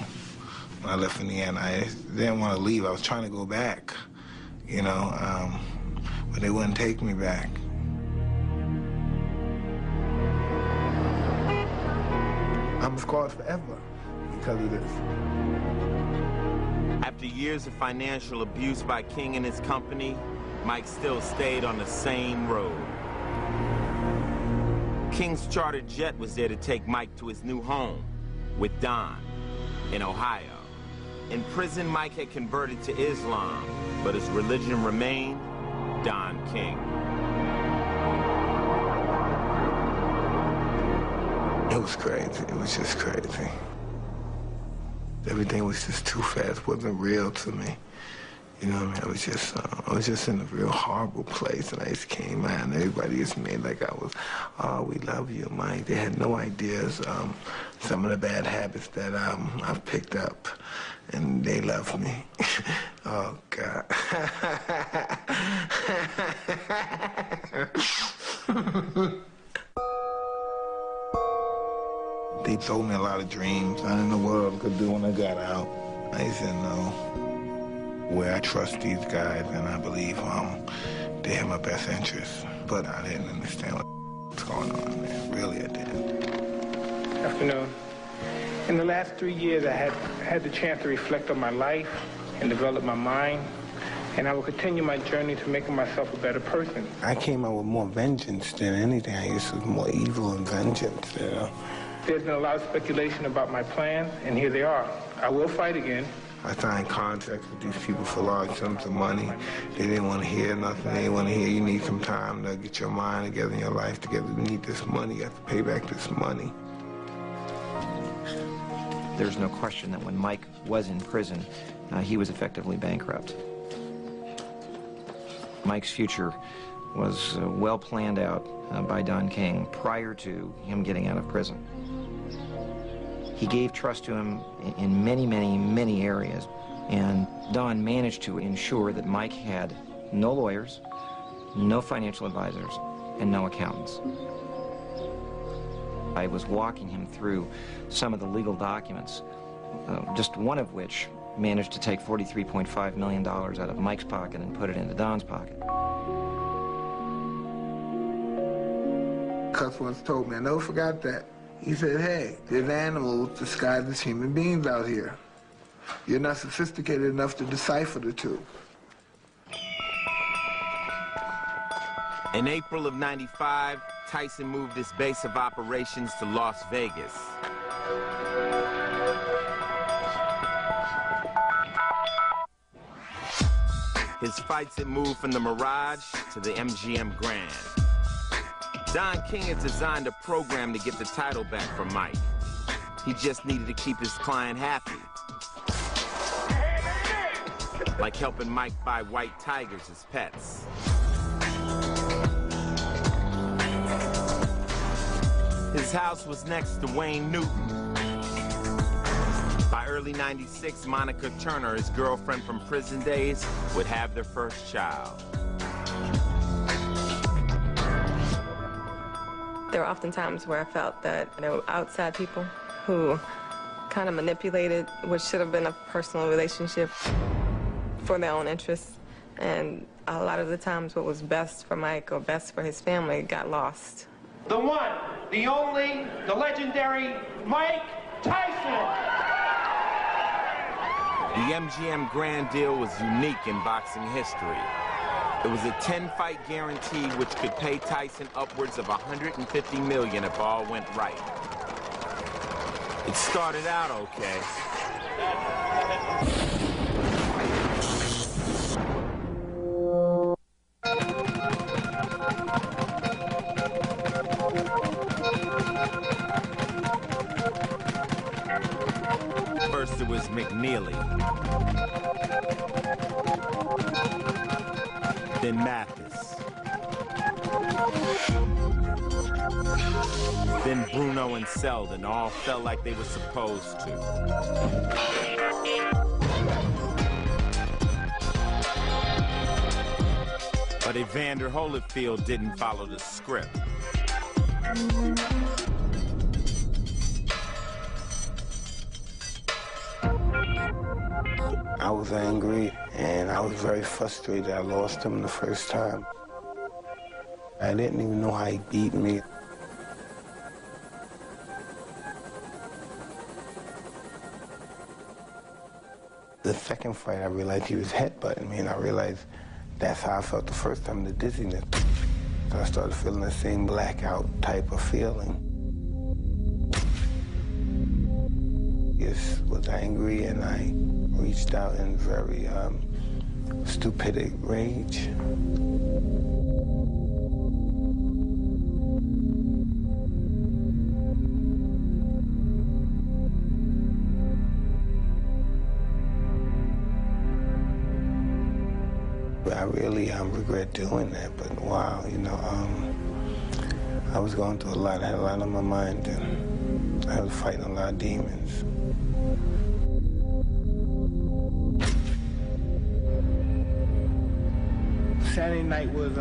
when I left in the end. I didn't want to leave. I was trying to go back, you know, but they wouldn't take me back. I'm scarred forever because of this. After years of financial abuse by King and his company, Mike still stayed on the same road. King's chartered jet was there to take Mike to his new home with Don in Ohio. In prison, Mike had converted to Islam, but his religion remained Don King. It was crazy. It was just crazy. Everything was just too fast, wasn't real to me. You know what I mean? I was just in a real horrible place, and I just came out, and everybody just made like I was, oh, we love you, Mike. They had no ideas, some of the bad habits that I've picked up, and they love me. Oh, God. They told me a lot of dreams I didn't know what I could do when I got out. I said no. Where I trust these guys, and I believe they have my best interests. But I didn't understand what's going on, man. Really, I didn't. Afternoon. In the last 3 years, I had the chance to reflect on my life and develop my mind, and I will continue my journey to making myself a better person. I came out with more vengeance than anything. I used to be more evil and vengeance, you know. There's been a lot of speculation about my plans, and here they are. I will fight again. I signed contracts with these people for large sums of money. They didn't want to hear nothing. They didn't want to hear you need some time to get your mind together and your life together. You need this money. You have to pay back this money. There's no question that when Mike was in prison, he was effectively bankrupt. Mike's future was well planned out by Don King prior to him getting out of prison. He gave trust to him in many, many, many areas, and Don managed to ensure that Mike had no lawyers, no financial advisors, and no accountants. I was walking him through some of the legal documents, just one of which managed to take $43.5 million out of Mike's pocket and put it into Don's pocket. Cus once told me, I never forgot that. He said, hey, there's animals disguised as human beings out here. You're not sophisticated enough to decipher the two. In April of '95, Tyson moved his base of operations to Las Vegas. His fights had moved from the Mirage to the MGM Grand. Don King had designed a program to get the title back from Mike. He just needed to keep his client happy. Like helping Mike buy white tigers as pets. His house was next to Wayne Newton. By early '96, Monica Turner, his girlfriend from prison days, would have their first child. There were often times where I felt that there were outside people who kind of manipulated what should have been a personal relationship for their own interests. And a lot of the times what was best for Mike or best for his family got lost. The one, the only, the legendary Mike Tyson! The MGM Grand deal was unique in boxing history. It was a 10-fight guarantee which could pay Tyson upwards of $150 million if all went right. It started out okay. First it was McNeely. Then Mathis. Then Bruno and Seldon all felt like they were supposed to. But Evander Holyfield didn't follow the script. I was angry, and I was very frustrated. I lost him the first time. I didn't even know how he beat me. The second fight, I realized he was headbutting me, and I realized that's how I felt the first time, the dizziness. So I started feeling the same blackout type of feeling. I was angry, and I reached out in very stupid rage. I really regret doing that, but wow, you know, I was going through a lot. I had a lot on my mind, and I was fighting a lot of demons. Saturday night was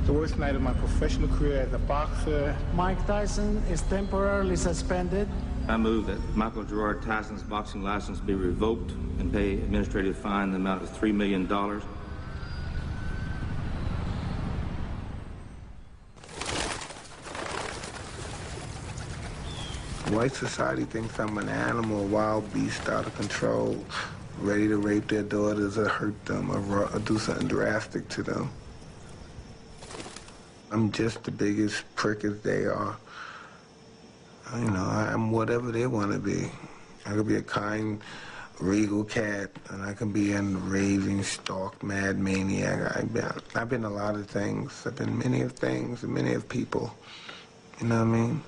the worst night of my professional career as a boxer. Mike Tyson is temporarily suspended. I move that Michael Gerard Tyson's boxing license be revoked and pay administrative fine in the amount of $3 million. White society thinks I'm an animal, a wild beast out of control, ready to rape their daughters or hurt them or do something drastic to them. I'm just the biggest prick as they are. You know, I'm whatever they want to be. I could be a kind, regal cat, and I can be a raving, stalked, mad maniac. I've been a lot of things. I've been many of things and many of people. You know what I mean?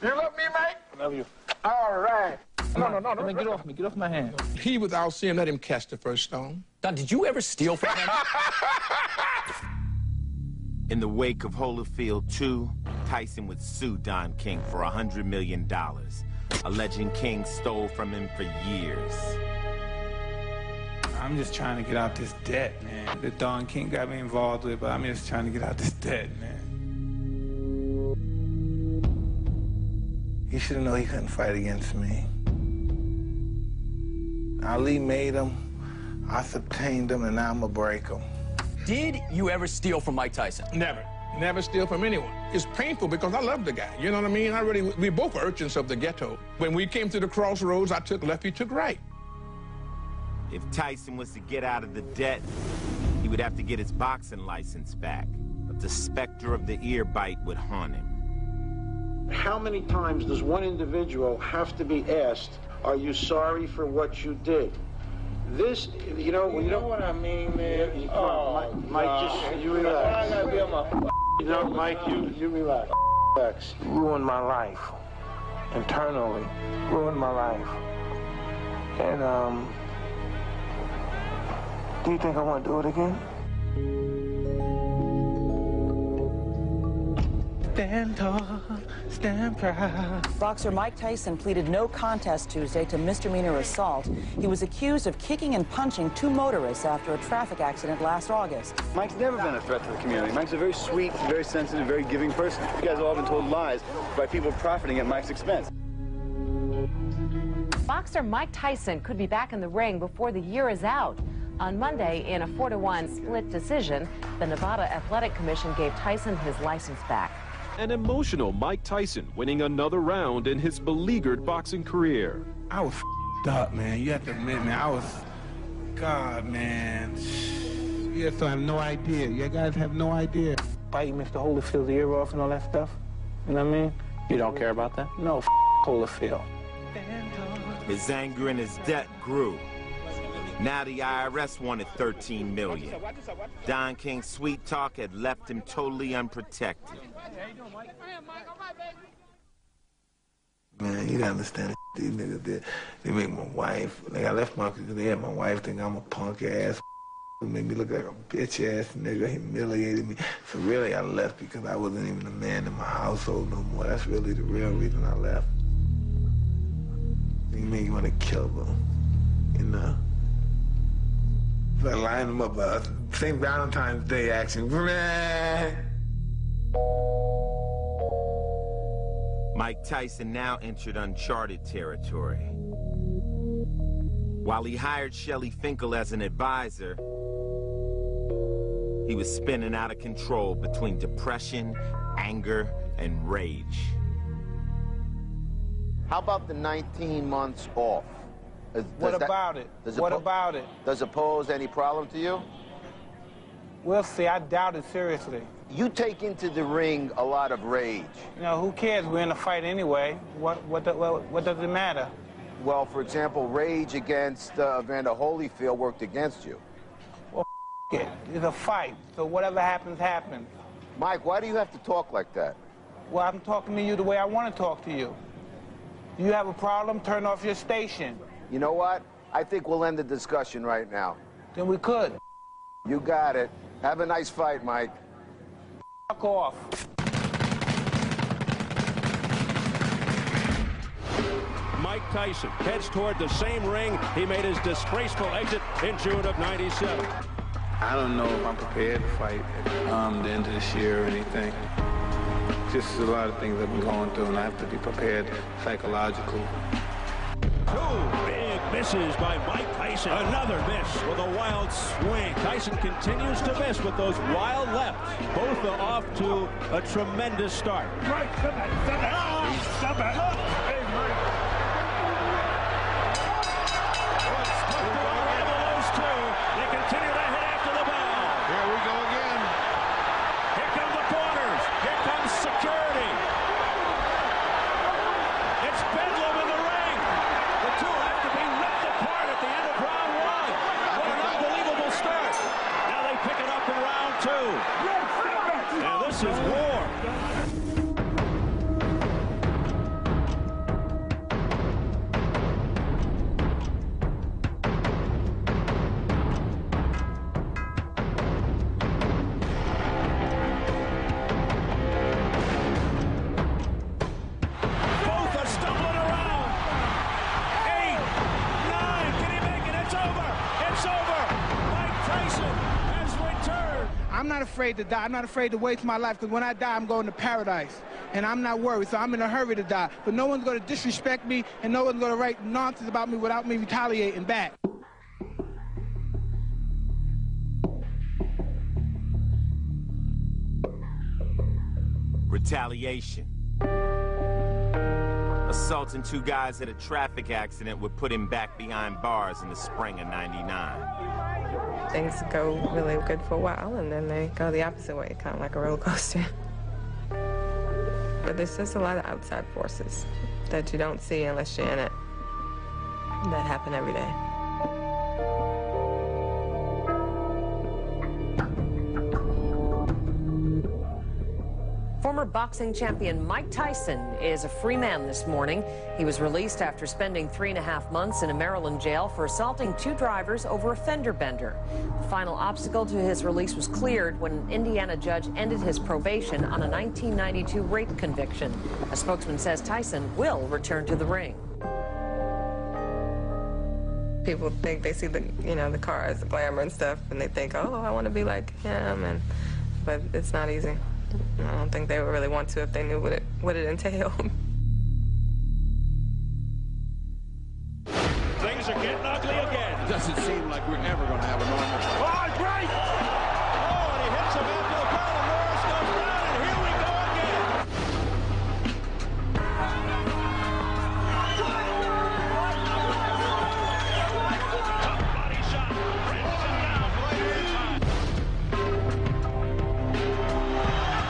You love me, Mike? I love you. All right. No. Let me get off me. Get off my hand. He was out seeing, let him catch the first stone. Don, did you ever steal from him? In the wake of Holyfield 2, Tyson would sue Don King for $100 million, alleging King stole from him for years. I'm just trying to get out this debt, man. That Don King got me involved with, but I'm just trying to get out this debt, man. He should have known he couldn't fight against me. Ali made him, I subtained him, and now I'm gonna break him. Did you ever steal from Mike Tyson? Never. Never steal from anyone. It's painful because I love the guy. You know what I mean? We both were urchins of the ghetto. When we came to the crossroads, I took left, he took right. If Tyson was to get out of the debt, he would have to get his boxing license back. But the specter of the ear bite would haunt him. How many times does one individual have to be asked, are you sorry for what you did? This, you know what I mean, man. Mike, just, you relax. I gotta be on my You know, Mike, you relax. Relax. ruined my life. Internally, ruined my life. And, do you think I want to do it again? Stand tall, stand proud. Boxer Mike Tyson pleaded no contest Tuesday to misdemeanor assault. He was accused of kicking and punching two motorists after a traffic accident last August. Mike's never been a threat to the community. Mike's a very sweet, very sensitive, very giving person. You guys have all been told lies by people profiting at Mike's expense. Boxer Mike Tyson could be back in the ring before the year is out. On Monday, in a 4-1 split decision, the Nevada Athletic Commission gave Tyson his license back. An emotional Mike Tyson winning another round in his beleaguered boxing career. I was up, man. You have to admit, man, God, man. You guys have no idea. You guys have no idea. Biting Mr. Holyfield's ear off and all that stuff. You know what I mean? You don't care about that? No, Holyfield. His anger and his debt grew. Now the IRS wanted $13 million. Don King's sweet talk had left him totally unprotected. Man, you gotta understand these niggas did. They make my wife, like I left my, they had my wife think I'm a punk ass. Made me look like a bitch ass nigga, humiliated me. So really I left because I wasn't even a man in my household no more. That's really the real reason I left. You mean you wanna kill them, you know? I lined them up, St. Valentine's Day action. Mike Tyson now entered uncharted territory. While he hired Shelley Finkel as an advisor, he was spinning out of control between depression, anger, and rage. How about the 19 months off? What about it? What about it? Does it pose any problem to you? We'll see. I doubt it seriously. You take into the ring a lot of rage. You know, who cares? We're in a fight anyway. What does it matter? Well, for example, rage against Evander Holyfield worked against you. it. It's a fight, so whatever happens, happens. Mike, why do you have to talk like that? Well, I'm talking to you the way I want to talk to you. You have a problem, turn off your station. You know what? I think we'll end the discussion right now. Then we could. You got it. Have a nice fight, Mike. Fuck off. Mike Tyson heads toward the same ring he made his disgraceful exit in June of '97. I don't know if I'm prepared to fight at the end of this year or anything. Just a lot of things I've been going through, and I have to be prepared psychologically. Two big misses by Mike Tyson. Another miss with a wild swing. Tyson continues to miss with those wild lefts. Both are off to a tremendous start. Right, is war. I'm not afraid to die. I'm not afraid to waste my life, because when I die, I'm going to paradise. And I'm not worried, so I'm in a hurry to die. But no one's going to disrespect me, and no one's going to write nonsense about me without me retaliating back. Retaliation. Assaulting two guys at a traffic accident would put him back behind bars in the spring of '99. Things go really good for a while, and then they go the opposite way, kind of like a roller coaster. But there's just a lot of outside forces that you don't see unless you're in it, that happen every day. Former boxing champion Mike Tyson is a free man this morning. He was released after spending 3.5 months in a Maryland jail for assaulting two drivers over a fender bender. The final obstacle to his release was cleared when an Indiana judge ended his probation on a 1992 rape conviction. A spokesman says Tyson will return to the ring. People think they see the, the cars, the glamour and stuff, and they think, oh, I want to be like him, but it's not easy. I don't think they would really want to if they knew what it entailed. Things are getting ugly again. It doesn't seem like we're ever going to have a normal fight. Oh, great! Oh, and he hits him after the bell, and Norris goes down, and here we go again. Body shot. Brings him down.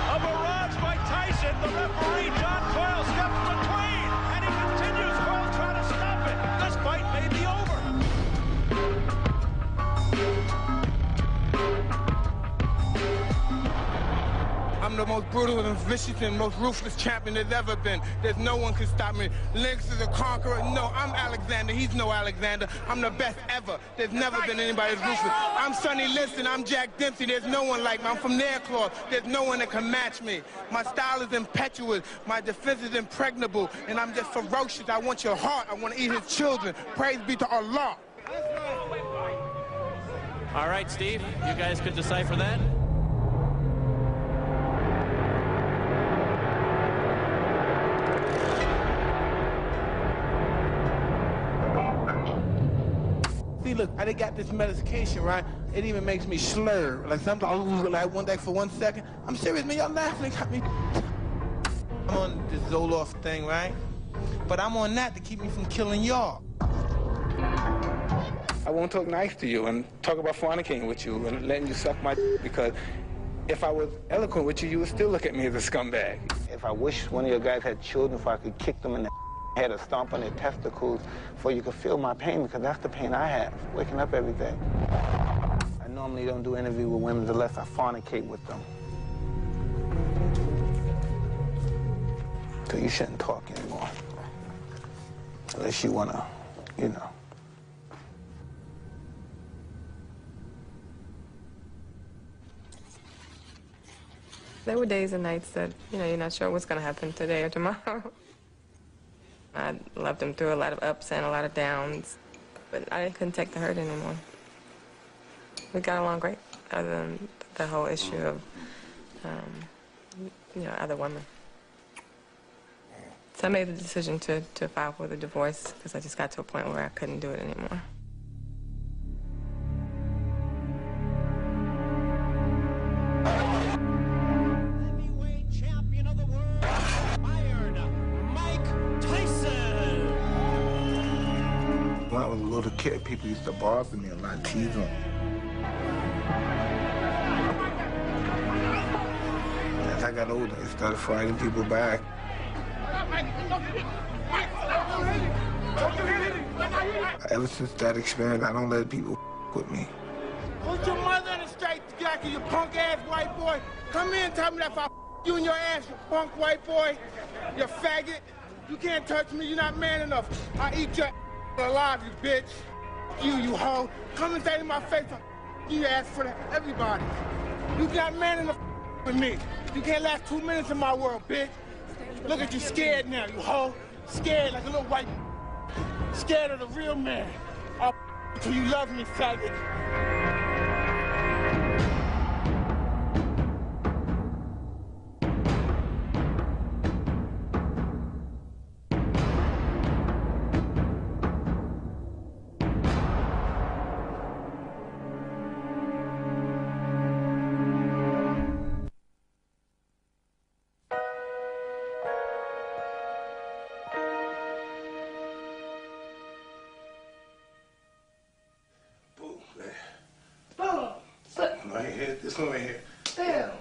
A barrage by Tyson. The referee, John Coyle, steps between, and he continues. Coyle trying to stop it. This fight may be over. I'm the most brutal and vicious and most ruthless champion there's ever been. There's no one can stop me. Lynx is a conqueror. No, I'm Alexander. He's no Alexander. I'm the best ever. There's never been anybody as ruthless. I'm Sonny Liston. I'm Jack Dempsey. There's no one like me. I'm from Nairclaw. There's no one that can match me. My style is impetuous. My defense is impregnable. And I'm just ferocious. I want your heart. I want to eat his children. Praise be to Allah. All right, Steve, you guys could decipher that. See, look, I done got this medication, right? It even makes me slur. Like sometimes, like one day for 1 second. I'm serious, man. Y'all laughing. Got me. I'm on this Zoloft thing, right? But I'm on that to keep me from killing y'all. I won't talk nice to you and talk about fornicating with you and letting you suck my because if I was eloquent with you, you would still look at me as a scumbag. If I wish one of your guys had children, if I could kick them in the head or stomp on their testicles, so you could feel my pain, because that's the pain I have, waking up every day. I know normally don't do interviews with women unless I fornicate with them. So you shouldn't talk anymore. Unless you want to, you know. There were days and nights that, you know, you're not sure what's going to happen today or tomorrow. I loved him through a lot of ups and a lot of downs, but I couldn't take the hurt anymore. We got along great, other than the whole issue of, you know, other women. So I made the decision to file for the divorce because I just got to a point where I couldn't do it anymore. Heavyweight champion of the world, Iron Mike Tyson. When I was a little kid, people used to bother me a lot, tease them. As I got older, I started fighting people back. Ever since that experience, I don't let people with me. Put your mother in the straight jacket, you punk-ass white boy. Come in and tell me that if I you in your ass, you punk white boy, you faggot. You can't touch me, you're not man enough. I eat your alive, you bitch. You hoe. Come and say to my face, you ass for everybody. You not man enough with me. You can't last 2 minutes in my world, bitch. Look at you scared now, you hoe. Scared like a little white. Scared of the real man. I'll till you love me, faggot. This one right here. Damn.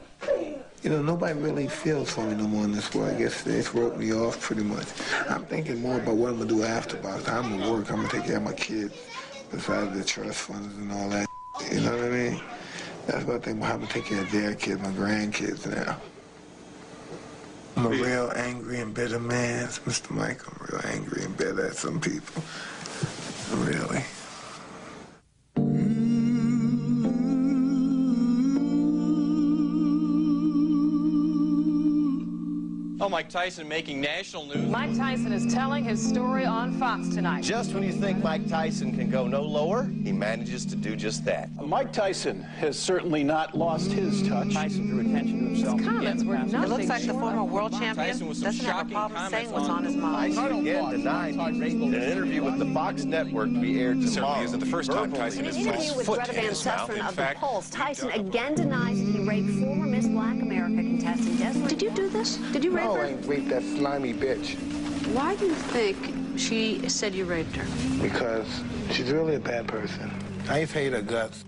You know, nobody really feels for me no more in this world. I guess they wrote me off pretty much. I'm thinking more about what I'm going to do after. By the time I work, I'm going to take care of my kids, besides the trust funds and all that. You know what I mean? That's what I think about how I'm going to take care of their kids, my grandkids now. I'm a real angry and bitter man, Mr. Mike. I'm real angry and bitter at some people. Really. Oh, Mike Tyson making national news. Mike Tyson is telling his story on Fox tonight. Just when you think Mike Tyson can go no lower, he manages to do just that. Mike Tyson has certainly not lost his touch. Tyson drew attention to himself. His comments were nothing. It looks like the former world champion doesn't have a problem saying what's on his mind. Tyson again denied in an interview with the Fox network to be aired tomorrow. Certainly isn't the first time Tyson In has an interview with Greta Van Susteren of the Pulse, Tyson again denies that he raped former Miss Black America contestant Desiree. Did you do this? Did you rape her? No, I ain't raped that slimy bitch. Why do you think she said you raped her? Because she's really a bad person. I used to hate her guts.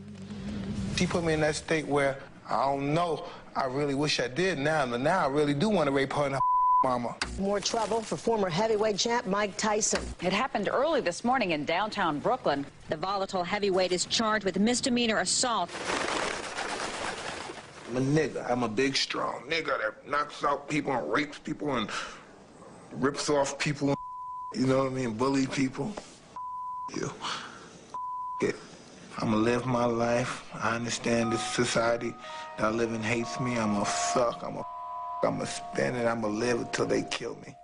She put me in that state where I don't know. I really wish I did now, but now I really do want to rape her and her mama. More trouble for former heavyweight champ Mike Tyson. It happened early this morning in downtown Brooklyn. The volatile heavyweight is charged with misdemeanor assault. I'm a nigga. I'm a big, strong nigga that knocks out people and rapes people and rips off people. You know what I mean? Bully people. You. I'm gonna live my life. I understand this society that I live in hates me. I'm gonna suck. I'm gonna spin it. I'm gonna live until they kill me.